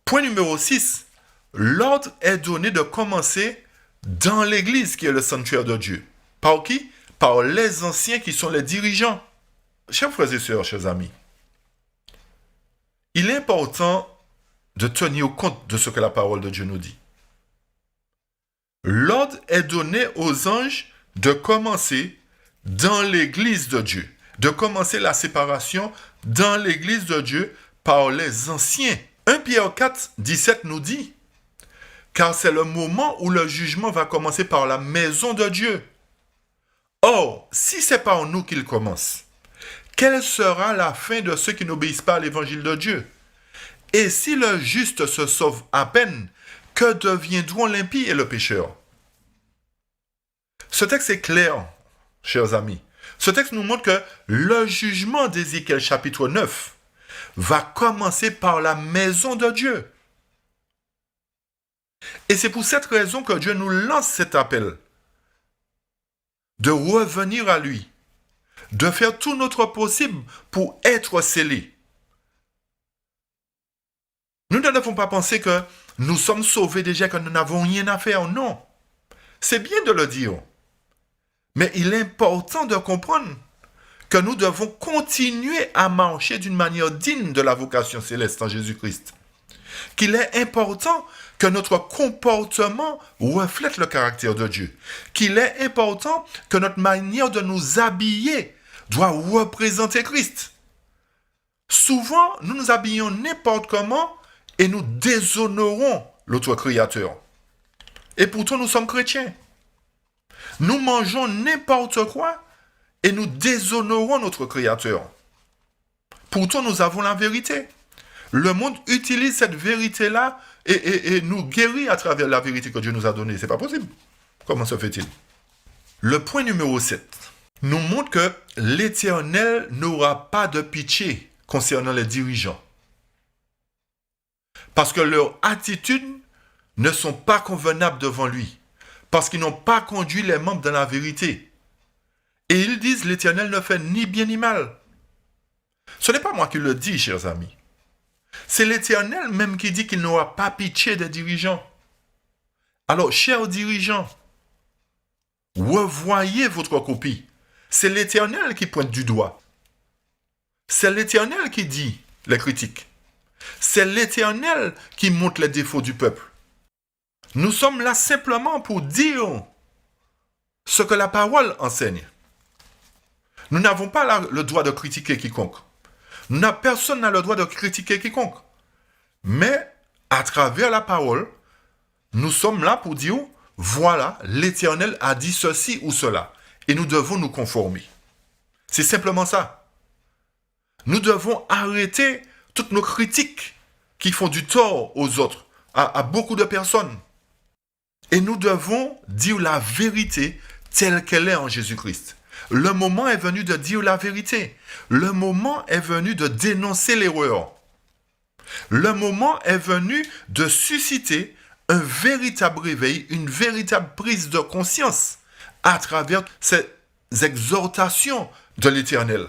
Point numéro 6. L'ordre est donné de commencer dans l'Église qui est le sanctuaire de Dieu. Par qui? Par les anciens qui sont les dirigeants. Chers frères et sœurs, chers amis, il est important de tenir compte de ce que la parole de Dieu nous dit. L'ordre est donné aux anges de commencer dans l'Église de Dieu, de commencer la séparation dans l'Église de Dieu par les anciens. 1 Pierre 4, 17 nous dit, car c'est le moment où le jugement va commencer par la maison de Dieu. Or, si c'est par nous qu'il commence, quelle sera la fin de ceux qui n'obéissent pas à l'évangile de Dieu? Et si le juste se sauve à peine, que deviendront l'impie et le pécheur? Ce texte est clair, chers amis. Ce texte nous montre que le jugement d'Ézéchiel chapitre 9 va commencer par la maison de Dieu. Et c'est pour cette raison que Dieu nous lance cet appel de revenir à lui, de faire tout notre possible pour être scellés. Nous ne devons pas penser que nous sommes sauvés déjà, que nous n'avons rien à faire. Non. C'est bien de le dire. Mais il est important de comprendre que nous devons continuer à marcher d'une manière digne de la vocation céleste en Jésus-Christ. Qu'il est important que notre comportement reflète le caractère de Dieu. Qu'il est important que notre manière de nous habiller doit représenter Christ. Souvent, nous nous habillons n'importe comment et nous déshonorons l'autre créateur. Et pourtant, nous sommes chrétiens. Nous mangeons n'importe quoi et nous déshonorons notre créateur. Pourtant, nous avons la vérité. Le monde utilise cette vérité-là et nous guérit à travers la vérité que Dieu nous a donnée. C'est pas possible. Comment se fait-il? Le point numéro 7 nous montre que l'Éternel n'aura pas de pitié concernant les dirigeants. Parce que leurs attitudes ne sont pas convenables devant lui. Parce qu'ils n'ont pas conduit les membres dans la vérité. Et ils disent, l'Éternel ne fait ni bien ni mal. Ce n'est pas moi qui le dis, chers amis. C'est l'Éternel même qui dit qu'il n'aura pas pitié des dirigeants. Alors, chers dirigeants, revoyez votre copie. C'est l'Éternel qui pointe du doigt. C'est l'Éternel qui dit les critiques. C'est l'Éternel qui montre les défauts du peuple. Nous sommes là simplement pour dire ce que la parole enseigne. Nous n'avons pas le droit de critiquer quiconque. Personne n'a le droit de critiquer quiconque. Mais, à travers la parole, nous sommes là pour dire, voilà, l'Éternel a dit ceci ou cela. Et nous devons nous conformer. C'est simplement ça. Nous devons arrêter toutes nos critiques qui font du tort aux autres, à beaucoup de personnes. Et nous devons dire la vérité telle qu'elle est en Jésus-Christ. Le moment est venu de dire la vérité. Le moment est venu de dénoncer l'erreur. Le moment est venu de susciter un véritable réveil, une véritable prise de conscience à travers ces exhortations de l'Éternel.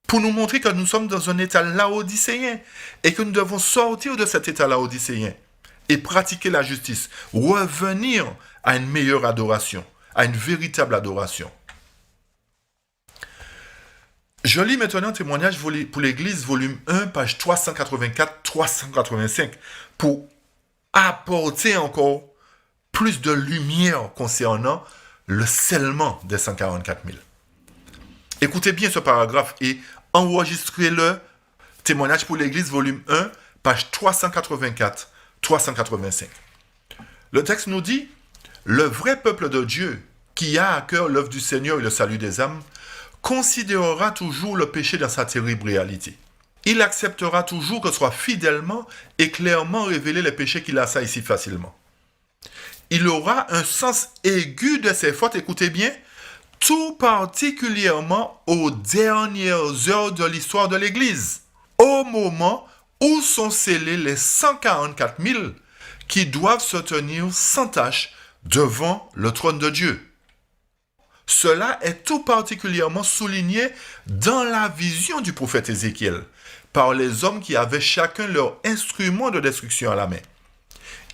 Pour nous montrer que nous sommes dans un état laodicéen et que nous devons sortir de cet état laodicéen et pratiquer la justice, revenir à une meilleure adoration, à une véritable adoration. Je lis maintenant un témoignage pour l'Église, volume 1, page 384-385, pour apporter encore plus de lumière concernant le scellement des 144 000. Écoutez bien ce paragraphe et enregistrez-le. Témoignage pour l'Église, volume 1, page 384-385. Le texte nous dit « Le vrai peuple de Dieu, qui a à cœur l'œuvre du Seigneur et le salut des âmes, considérera toujours le péché dans sa terrible réalité. Il acceptera toujours que soient fidèlement et clairement révélés les péchés qu'il assaille si facilement. Il aura un sens aigu de ses fautes, écoutez bien, tout particulièrement aux dernières heures de l'histoire de l'Église, au moment où sont scellés les 144 000 qui doivent se tenir sans tache devant le trône de Dieu. Cela est tout particulièrement souligné dans la vision du prophète Ézéchiel, par les hommes qui avaient chacun leur instrument de destruction à la main.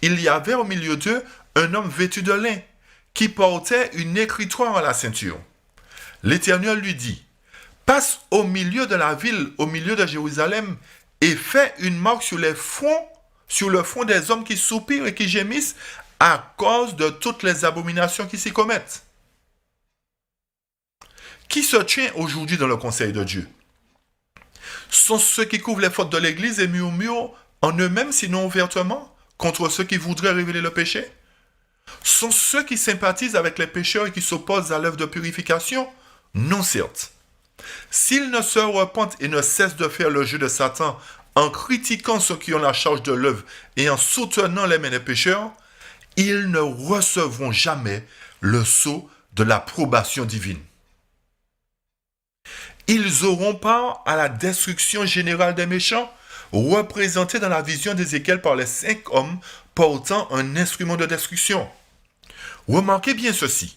Il y avait au milieu d'eux un homme vêtu de lin, qui portait une écritoire à la ceinture. L'Éternel lui dit, « Passe au milieu de la ville, au milieu de Jérusalem, et fais une marque sur le front des hommes qui soupirent et qui gémissent à cause de toutes les abominations qui s'y commettent. » Qui se tient aujourd'hui dans le conseil de Dieu? Sont ceux qui couvrent les fautes de l'Église et murmurent en eux-mêmes, sinon ouvertement, contre ceux qui voudraient révéler le péché? Sont ceux qui sympathisent avec les pécheurs et qui s'opposent à l'œuvre de purification? Non, certes. S'ils ne se repentent et ne cessent de faire le jeu de Satan en critiquant ceux qui ont la charge de l'œuvre et en soutenant les mains des pécheurs, ils ne recevront jamais le sceau de l'approbation divine. Ils auront part à la destruction générale des méchants, représentée dans la vision d'Ézéchiel par les 5 hommes portant un instrument de destruction. Remarquez bien ceci.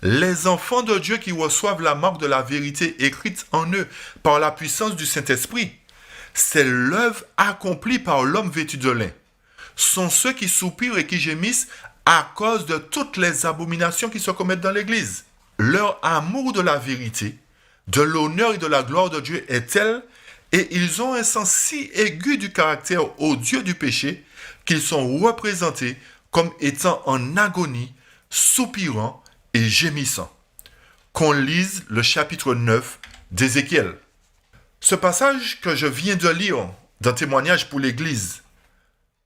Les enfants de Dieu qui reçoivent la marque de la vérité écrite en eux par la puissance du Saint-Esprit, c'est l'œuvre accomplie par l'homme vêtu de lin. Sont ceux qui soupirent et qui gémissent à cause de toutes les abominations qui se commettent dans l'Église. Leur amour de la vérité, de l'honneur et de la gloire de Dieu est tel, et ils ont un sens si aigu du caractère odieux du péché, qu'ils sont représentés comme étant en agonie, soupirant et gémissant. Qu'on lise le chapitre 9 d'Ézéchiel. Ce passage que je viens de lire dans Témoignage pour l'Église,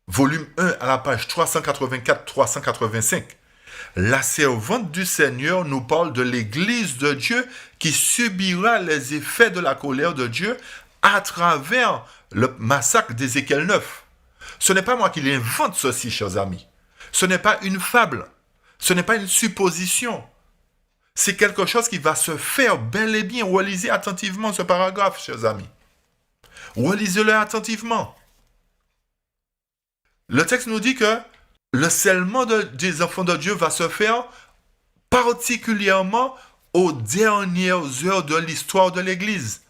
volume 1 à la page 384-385, la servante du Seigneur nous parle de l'Église de Dieu qui subira les effets de la colère de Dieu à travers le massacre d'Ézéchiel 9. Ce n'est pas moi qui l'invente ceci, chers amis. Ce n'est pas une fable. Ce n'est pas une supposition. C'est quelque chose qui va se faire bel et bien. Relisez attentivement ce paragraphe, chers amis. Relisez-le attentivement. Le texte nous dit que le scellement des enfants de Dieu va se faire particulièrement aux dernières heures de l'histoire de l'Église.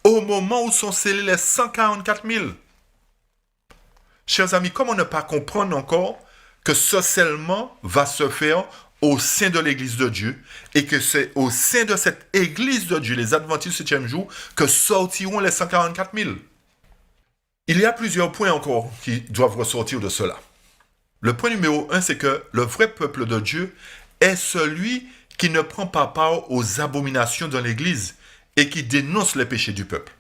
Au moment où sont scellés les 144 000. Chers amis, comment ne pas comprendre encore que ce scellement va se faire au sein de l'Église de Dieu et que c'est au sein de cette Église de Dieu, les Adventistes du 7e jour, que sortiront les 144 000. Il y a plusieurs points encore qui doivent ressortir de cela. Le point numéro 1, c'est que le vrai peuple de Dieu est celui qui ne prend pas part aux abominations dans l'Église et qui dénonce les péchés du peuple.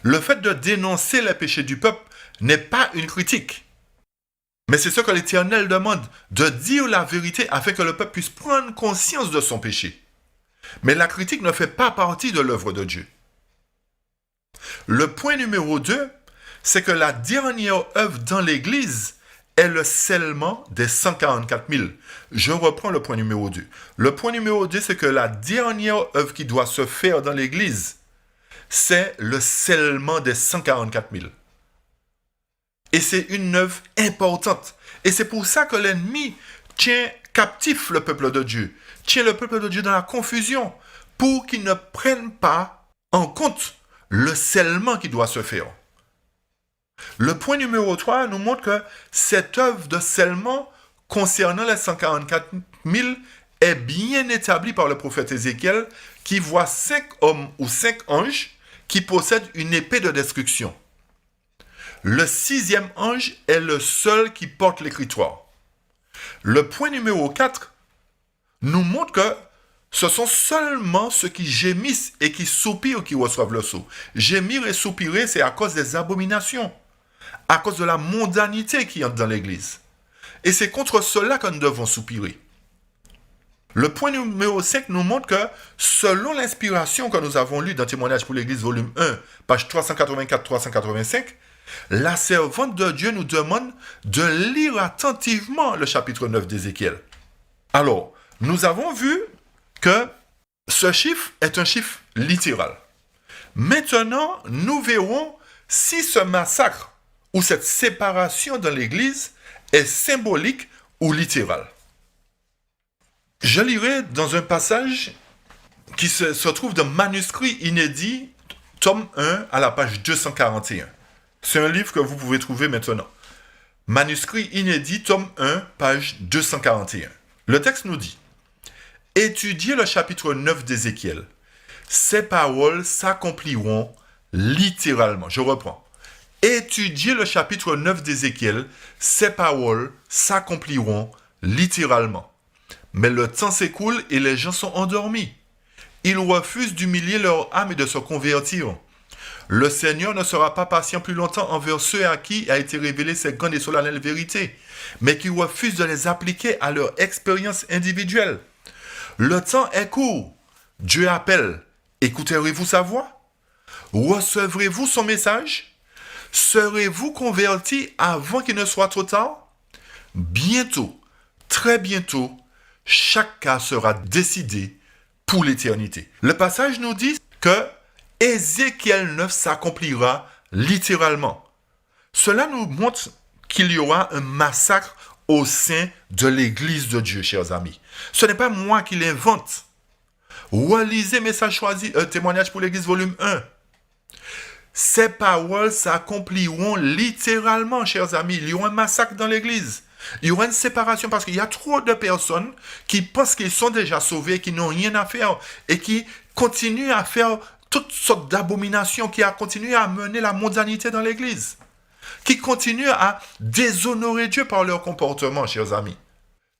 Le fait de dénoncer les péchés du peuple n'est pas une critique. Mais c'est ce que l'Éternel demande, de dire la vérité afin que le peuple puisse prendre conscience de son péché. Mais la critique ne fait pas partie de l'œuvre de Dieu. Le point numéro 2, c'est que la dernière œuvre dans l'Église est le scellement des 144 000. Je reprends le point numéro 2. Le point numéro 2, c'est que la dernière œuvre qui doit se faire dans l'Église, c'est le scellement des 144 000. Et c'est une œuvre importante. Et c'est pour ça que l'ennemi tient captif le peuple de Dieu, tient le peuple de Dieu dans la confusion, pour qu'il ne prenne pas en compte le scellement qui doit se faire. Le point numéro 3 nous montre que cette œuvre de scellement concernant les 144 000 est bien établie par le prophète Ézéchiel, qui voit 5 hommes ou 5 anges qui possèdent une épée de destruction. Le 6e ange est le seul qui porte l'écritoire. Le point numéro 4 nous montre que ce sont seulement ceux qui gémissent et qui soupirent qui reçoivent le sceau. Gémir et soupirer, c'est à cause des abominations, à cause de la mondanité qui entre dans l'Église. Et c'est contre cela que nous devons soupirer. Le point numéro 5 nous montre que, selon l'inspiration que nous avons lue dans Témoignages pour l'Église, volume 1, page 384-385, la servante de Dieu nous demande de lire attentivement le chapitre 9 d'Ézéchiel. Alors, nous avons vu que ce chiffre est un chiffre littéral. Maintenant, nous verrons si ce massacre ou cette séparation dans l'Église est symbolique ou littérale. Je lirai dans un passage qui se trouve dans Manuscrit inédit, tome 1, à la page 241. C'est un livre que vous pouvez trouver maintenant. Manuscrit inédit, tome 1, page 241. Le texte nous dit: étudiez le chapitre 9 d'Ézéchiel. Ces paroles s'accompliront littéralement. Je reprends. Étudiez le chapitre 9 d'Ézéchiel. Ces paroles s'accompliront littéralement. Mais le temps s'écoule et les gens sont endormis. Ils refusent d'humilier leur âme et de se convertir. Le Seigneur ne sera pas patient plus longtemps envers ceux à qui a été révélée cette grande et solennelle vérité, mais qui refusent de les appliquer à leur expérience individuelle. Le temps est court. Dieu appelle. Écouterez-vous sa voix? Recevrez-vous son message? Serez-vous convertis avant qu'il ne soit trop tard? Bientôt, très bientôt, chaque cas sera décidé pour l'éternité. Le passage nous dit que Ézéchiel 9 s'accomplira littéralement. Cela nous montre qu'il y aura un massacre au sein de l'Église de Dieu, chers amis. Ce n'est pas moi qui l'invente. Relisez Message choisi, Témoignage pour l'Église, volume 1. Ces paroles s'accompliront littéralement, chers amis. Il y aura un massacre dans l'Église. Il y aura une séparation parce qu'il y a trop de personnes qui pensent qu'ils sont déjà sauvés, qui n'ont rien à faire et qui continuent à faire toutes sortes d'abominations, qui continuent à mener la mondanité dans l'Église, qui continuent à déshonorer Dieu par leur comportement, chers amis.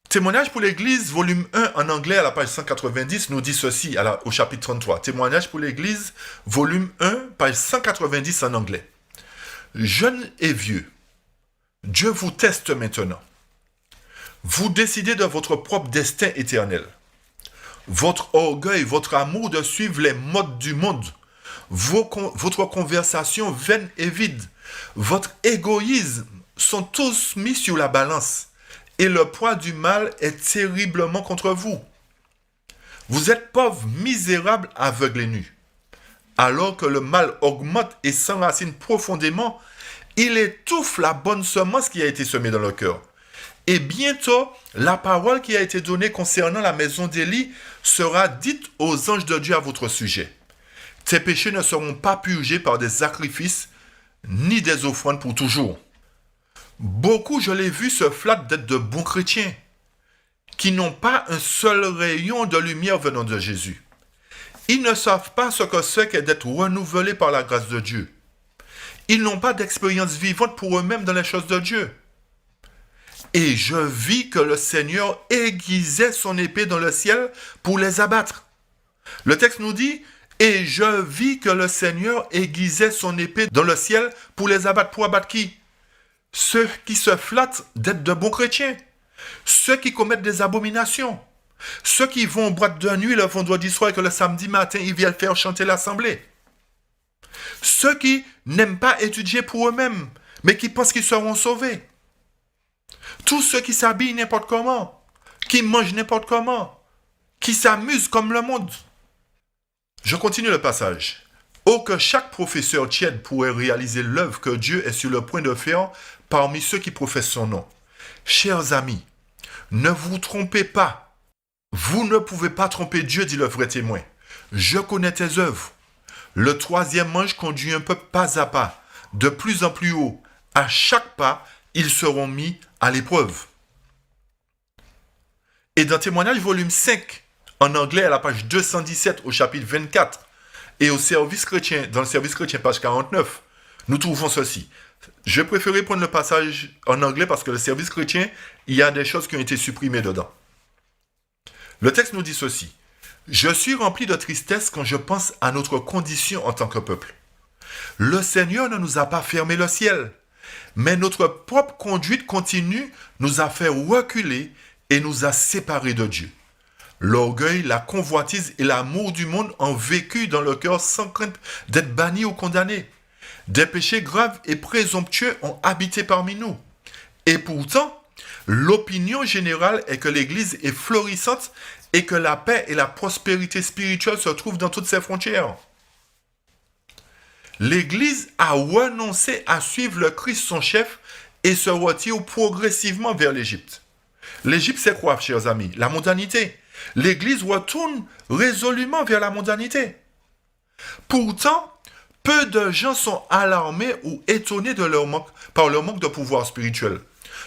Témoignage pour l'Église, volume 1 en anglais à la page 190 nous dit ceci au chapitre 33. Témoignage pour l'Église, volume 1, page 190 en anglais. Jeunes et vieux, Dieu vous teste maintenant. Vous décidez de votre propre destin éternel. Votre orgueil, votre amour de suivre les modes du monde, votre conversation vaine et vide, votre égoïsme sont tous mis sur la balance et le poids du mal est terriblement contre vous. Vous êtes pauvres, misérables, aveugles et nus. Alors que le mal augmente et s'enracine profondément, il étouffe la bonne semence qui a été semée dans le cœur. Et bientôt, la parole qui a été donnée concernant la maison d'Élie sera dite aux anges de Dieu à votre sujet. Tes péchés ne seront pas purgés par des sacrifices ni des offrandes pour toujours. Beaucoup, je l'ai vu, se flattent d'être de bons chrétiens, qui n'ont pas un seul rayon de lumière venant de Jésus. Ils ne savent pas ce que c'est que d'être renouvelés par la grâce de Dieu. Ils n'ont pas d'expérience vivante pour eux-mêmes dans les choses de Dieu. Et je vis que le Seigneur aiguisait son épée dans le ciel pour les abattre. Le texte nous dit, et je vis que le Seigneur aiguisait son épée dans le ciel pour les abattre. Pour abattre qui? Ceux qui se flattent d'être de bons chrétiens. Ceux qui commettent des abominations. Ceux qui vont en boîte de nuit le vendredi soir et que le samedi matin, ils viennent faire chanter l'assemblée. Ceux qui n'aiment pas étudier pour eux-mêmes, mais qui pensent qu'ils seront sauvés. Tous ceux qui s'habillent n'importe comment, qui mangent n'importe comment, qui s'amusent comme le monde. Je continue le passage. Oh, que chaque professeur tiède pourrait réaliser l'œuvre que Dieu est sur le point de faire parmi ceux qui professent son nom. Chers amis, ne vous trompez pas. Vous ne pouvez pas tromper Dieu, dit le vrai témoin. Je connais tes œuvres. Le troisième ange conduit un peuple pas à pas, de plus en plus haut. À chaque pas, ils seront mis à l'épreuve. Et dans Témoignage volume 5, en anglais à la page 217 au chapitre 24, et au service chrétien, dans le service chrétien page 49, nous trouvons ceci. Je préférais prendre le passage en anglais parce que le service chrétien, il y a des choses qui ont été supprimées dedans. Le texte nous dit ceci. Je suis rempli de tristesse quand je pense à notre condition en tant que peuple. Le Seigneur ne nous a pas fermé le ciel, mais notre propre conduite continue nous a fait reculer et nous a séparés de Dieu. L'orgueil, la convoitise et l'amour du monde ont vécu dans le cœur sans crainte d'être bannis ou condamnés. Des péchés graves et présomptueux ont habité parmi nous. Et pourtant, l'opinion générale est que l'Église est florissante et que la paix et la prospérité spirituelle se trouvent dans toutes ses frontières. L'Église a renoncé à suivre le Christ son chef et se retire progressivement vers l'Égypte. L'Égypte, c'est quoi, chers amis? La mondanité. L'Église retourne résolument vers la mondanité. Pourtant, peu de gens sont alarmés ou étonnés par leur manque de pouvoir spirituel.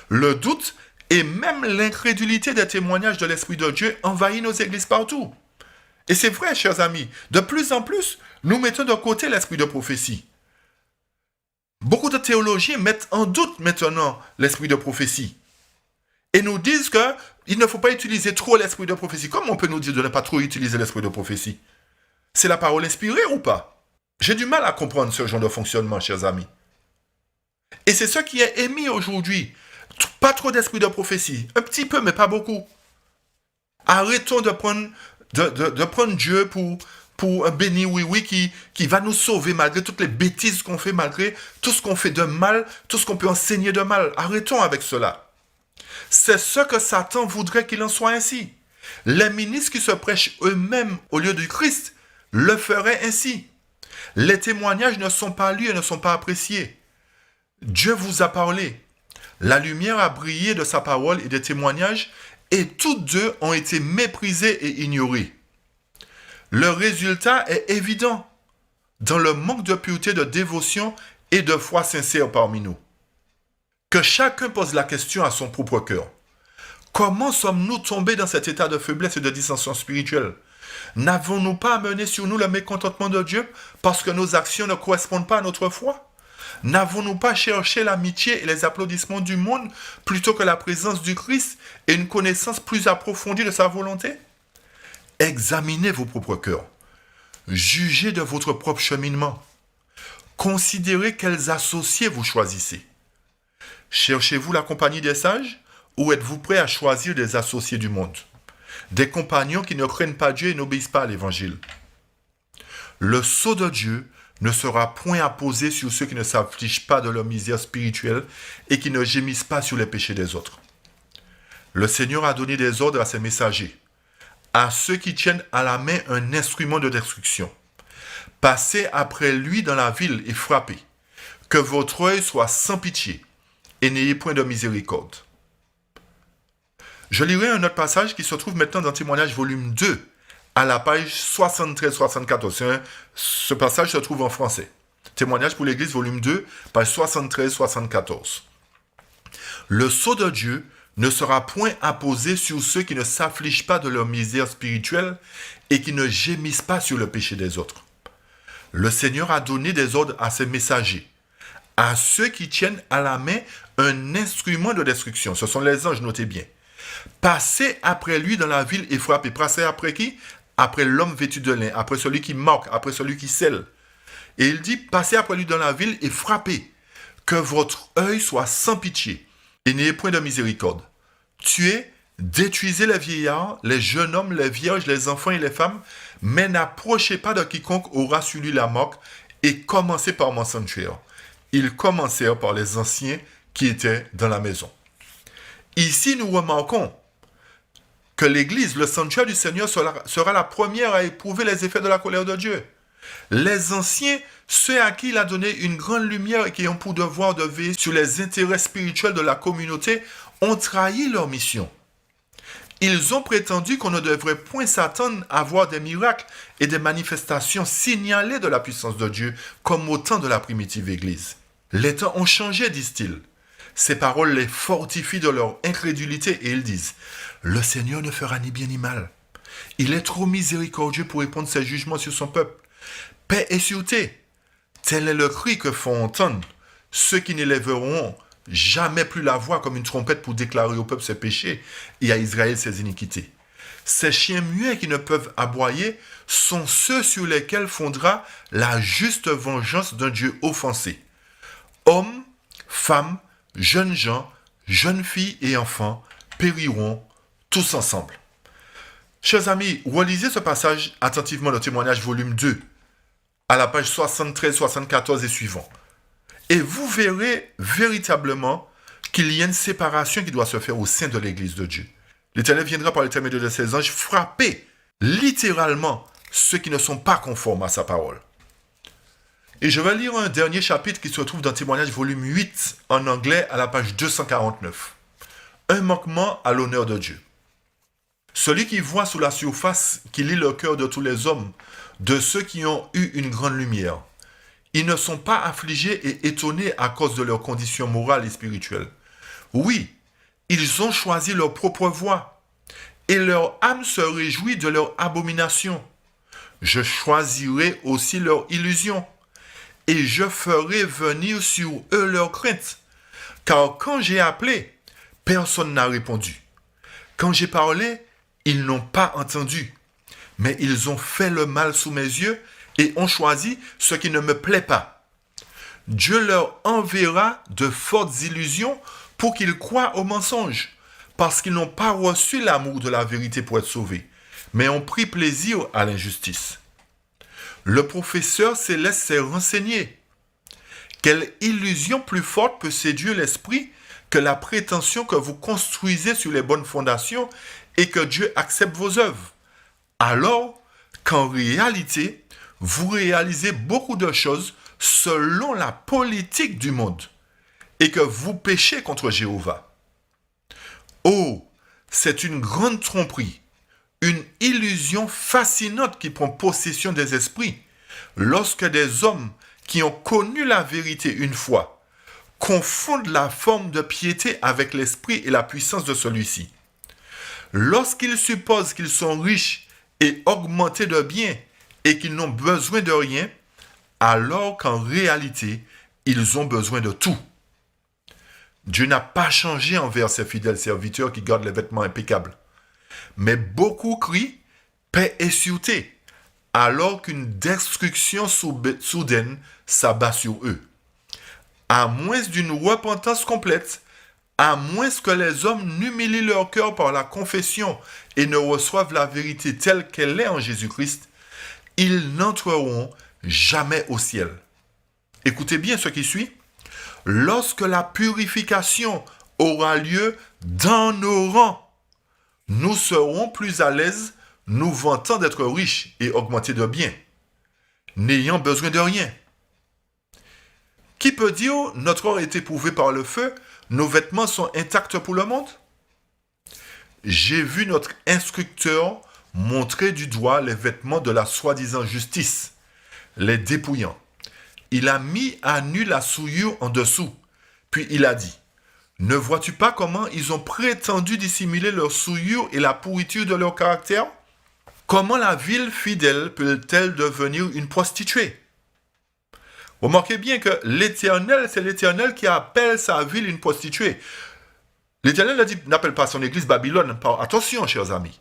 Le doute et même l'incrédulité des témoignages de l'Esprit de Dieu envahit nos églises partout. Et c'est vrai, chers amis, de plus en plus, nous mettons de côté l'esprit de prophétie. Beaucoup de théologiens mettent en doute maintenant l'esprit de prophétie. Et nous disent qu'il ne faut pas utiliser trop l'esprit de prophétie. Comment on peut nous dire de ne pas trop utiliser l'esprit de prophétie? C'est la parole inspirée ou pas? J'ai du mal à comprendre ce genre de fonctionnement, chers amis. Et c'est ce qui est émis aujourd'hui. Pas trop d'esprit de prophétie. Un petit peu, mais pas beaucoup. Arrêtons de prendre Dieu pour un béni oui-oui qui va nous sauver malgré toutes les bêtises qu'on fait, malgré tout ce qu'on fait de mal, tout ce qu'on peut enseigner de mal. Arrêtons avec cela. C'est ce que Satan voudrait qu'il en soit ainsi. Les ministres qui se prêchent eux-mêmes au lieu du Christ le feraient ainsi. Les témoignages ne sont pas lus et ne sont pas appréciés. Dieu vous a parlé. La lumière a brillé de sa parole et des témoignages, et toutes deux ont été méprisées et ignorées. Le résultat est évident dans le manque de pureté, de dévotion et de foi sincère parmi nous. Que chacun pose la question à son propre cœur. Comment sommes-nous tombés dans cet état de faiblesse et de dissension spirituelle? N'avons-nous pas amené sur nous le mécontentement de Dieu parce que nos actions ne correspondent pas à notre foi? N'avons-nous pas cherché l'amitié et les applaudissements du monde plutôt que la présence du Christ et une connaissance plus approfondie de sa volonté? Examinez vos propres cœurs. Jugez de votre propre cheminement. Considérez quels associés vous choisissez. Cherchez-vous la compagnie des sages ou êtes-vous prêt à choisir des associés du monde? Des compagnons qui ne craignent pas Dieu et n'obéissent pas à l'Évangile. Le sceau de Dieu ne sera point apposé sur ceux qui ne s'affligent pas de leur misère spirituelle et qui ne gémissent pas sur les péchés des autres. Le Seigneur a donné des ordres à ses messagers, à ceux qui tiennent à la main un instrument de destruction. Passez après lui dans la ville et frappez, que votre œil soit sans pitié et n'ayez point de miséricorde. Je lirai un autre passage qui se trouve maintenant dans Témoignage volume 2, à la page 73-74. Ce passage se trouve en français. Témoignage pour l'Église, volume 2, page 73-74. Le sceau de Dieu ne sera point apposé sur ceux qui ne s'affligent pas de leur misère spirituelle et qui ne gémissent pas sur le péché des autres. Le Seigneur a donné des ordres à ses messagers, à ceux qui tiennent à la main un instrument de destruction. Ce sont les anges, notez bien. Passez après lui dans la ville et frappez. Passez après qui? Après l'homme vêtu de lin, après celui qui marque, après celui qui scelle. Et il dit, passez après lui dans la ville et frappez, que votre œil soit sans pitié, et n'ayez point de miséricorde. Tuez, détruisez les vieillards, les jeunes hommes, les vierges, les enfants et les femmes, mais n'approchez pas de quiconque aura sur lui la marque, et commencez par mon sanctuaire. Ils commencèrent par les anciens qui étaient dans la maison. Ici, nous remarquons que l'Église, le sanctuaire du Seigneur, sera la première à éprouver les effets de la colère de Dieu. Les anciens, ceux à qui il a donné une grande lumière et qui ont pour devoir de veiller sur les intérêts spirituels de la communauté, ont trahi leur mission. Ils ont prétendu qu'on ne devrait point s'attendre à voir des miracles et des manifestations signalées de la puissance de Dieu comme au temps de la primitive Église. Les temps ont changé, disent-ils. Ces paroles les fortifient de leur incrédulité et ils disent « Le Seigneur ne fera ni bien ni mal. Il est trop miséricordieux pour répondre ses jugements sur son peuple. Paix et sûreté, tel est le cri que font entendre ceux qui n'élèveront jamais plus la voix comme une trompette pour déclarer au peuple ses péchés et à Israël ses iniquités. Ces chiens muets qui ne peuvent aboyer sont ceux sur lesquels fondera la juste vengeance d'un Dieu offensé. Hommes, femmes, jeunes gens, jeunes filles et enfants périront tous ensemble. » Chers amis, relisez ce passage attentivement, le témoignage volume 2, à la page 73, 74 et suivant. Et vous verrez véritablement qu'il y a une séparation qui doit se faire au sein de l'Église de Dieu. L'Éternel viendra par l'intermédiaire de ses anges frapper littéralement ceux qui ne sont pas conformes à sa parole. Et je vais lire un dernier chapitre qui se trouve dans Témoignage volume 8 en anglais à la page 249. Un manquement à l'honneur de Dieu. Celui qui voit sous la surface, qui lit le cœur de tous les hommes, de ceux qui ont eu une grande lumière. Ils ne sont pas affligés et étonnés à cause de leurs conditions morales et spirituelles. Oui, ils ont choisi leur propre voie, et leur âme se réjouit de leur abomination. Je choisirai aussi leur illusion, et je ferai venir sur eux leur crainte. Car quand j'ai appelé, personne n'a répondu. Quand j'ai parlé, ils n'ont pas entendu. Mais ils ont fait le mal sous mes yeux et ont choisi ce qui ne me plaît pas. Dieu leur enverra de fortes illusions pour qu'ils croient aux mensonges, parce qu'ils n'ont pas reçu l'amour de la vérité pour être sauvés, mais ont pris plaisir à l'injustice. Le professeur céleste s'est renseigné. Quelle illusion plus forte peut séduire l'esprit que la prétention que vous construisez sur les bonnes fondations et que Dieu accepte vos œuvres, alors qu'en réalité, vous réalisez beaucoup de choses selon la politique du monde et que vous péchez contre Jéhovah. Oh, c'est une grande tromperie, une illusion fascinante qui prend possession des esprits lorsque des hommes qui ont connu la vérité une fois confondent la forme de piété avec l'esprit et la puissance de celui-ci. Lorsqu'ils supposent qu'ils sont riches et augmentés de biens et qu'ils n'ont besoin de rien, alors qu'en réalité, ils ont besoin de tout. Dieu n'a pas changé envers ses fidèles serviteurs qui gardent les vêtements impeccables. Mais beaucoup crient paix et sûreté, alors qu'une destruction soudaine s'abat sur eux. À moins d'une repentance complète, à moins que les hommes n'humilient leur cœur par la confession et ne reçoivent la vérité telle qu'elle est en Jésus-Christ, ils n'entreront jamais au ciel. Écoutez bien ce qui suit. Lorsque la purification aura lieu dans nos rangs, nous serons plus à l'aise, nous vantant d'être riches et augmentés de biens, n'ayant besoin de rien. Qui peut dire notre or est éprouvé par le feu, nos vêtements sont intacts pour le monde? J'ai vu notre instructeur montrer du doigt les vêtements de la soi-disant justice, les dépouillant. Il a mis à nu la souillure en dessous, puis il a dit, ne vois-tu pas comment ils ont prétendu dissimuler leur souillure et la pourriture de leur caractère? Comment la ville fidèle peut-elle devenir une prostituée? Remarquez bien que l'Éternel, c'est l'Éternel qui appelle sa ville une prostituée. L'Éternel n'appelle pas son église Babylone. Attention, chers amis.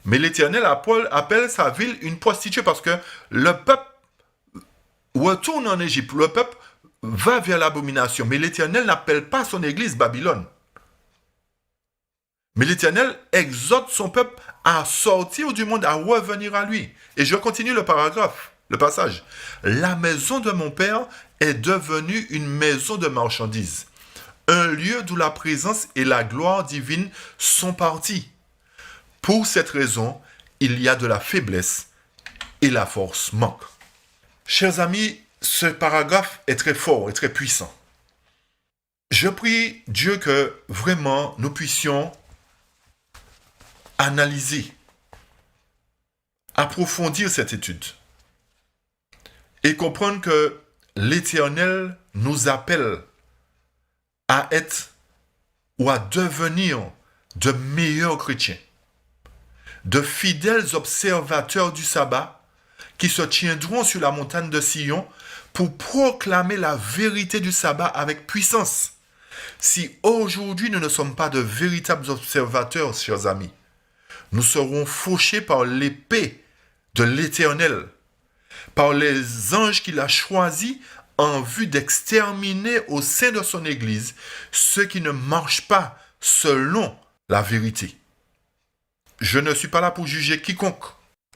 Mais l'Éternel appelle sa ville une prostituée parce que le peuple retourne en Égypte. Le peuple va vers l'abomination. Mais l'Éternel n'appelle pas son église Babylone. Mais l'Éternel exhorte son peuple à sortir du monde, à revenir à lui. Et je continue le passage. La maison de mon père est devenue une maison de marchandises, un lieu d'où la présence et la gloire divine sont partis. Pour cette raison, il y a de la faiblesse et la force manque. Chers amis, ce paragraphe est très fort et très puissant. Je prie Dieu que vraiment nous puissions analyser, approfondir cette étude et comprendre que l'Éternel nous appelle à être ou à devenir de meilleurs chrétiens, de fidèles observateurs du sabbat qui se tiendront sur la montagne de Sion pour proclamer la vérité du sabbat avec puissance. Si aujourd'hui nous ne sommes pas de véritables observateurs, chers amis, nous serons fauchés par l'épée de l'Éternel, par les anges qu'il a choisis en vue d'exterminer au sein de son Église ceux qui ne marchent pas selon la vérité. Je ne suis pas là pour juger quiconque.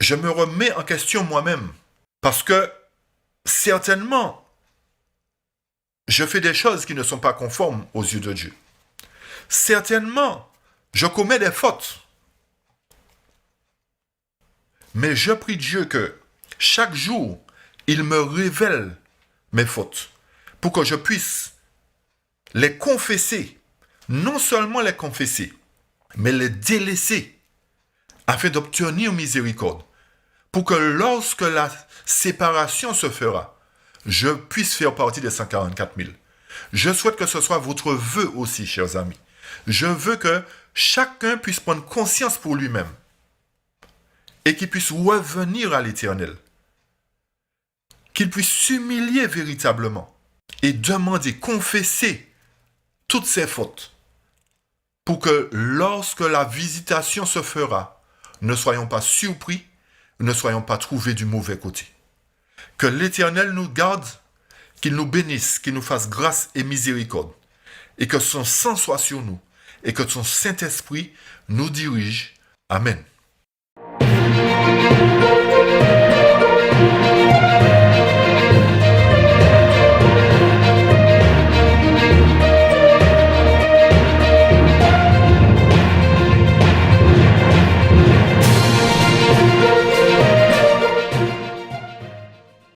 Je me remets en question moi-même parce que certainement, je fais des choses qui ne sont pas conformes aux yeux de Dieu. Certainement, je commets des fautes. Mais je prie Dieu que chaque jour, il me révèle mes fautes pour que je puisse les confesser. Non seulement les confesser, mais les délaisser afin d'obtenir miséricorde. Pour que lorsque la séparation se fera, je puisse faire partie des 144 000. Je souhaite que ce soit votre vœu aussi, chers amis. Je veux que chacun puisse prendre conscience pour lui-même et qu'il puisse revenir à l'Éternel. Qu'il puisse s'humilier véritablement et demander, confesser toutes ses fautes pour que lorsque la visitation se fera, ne soyons pas surpris, ne soyons pas trouvés du mauvais côté. Que l'Éternel nous garde, qu'il nous bénisse, qu'il nous fasse grâce et miséricorde, et que son sang soit sur nous, et que son Saint-Esprit nous dirige. Amen.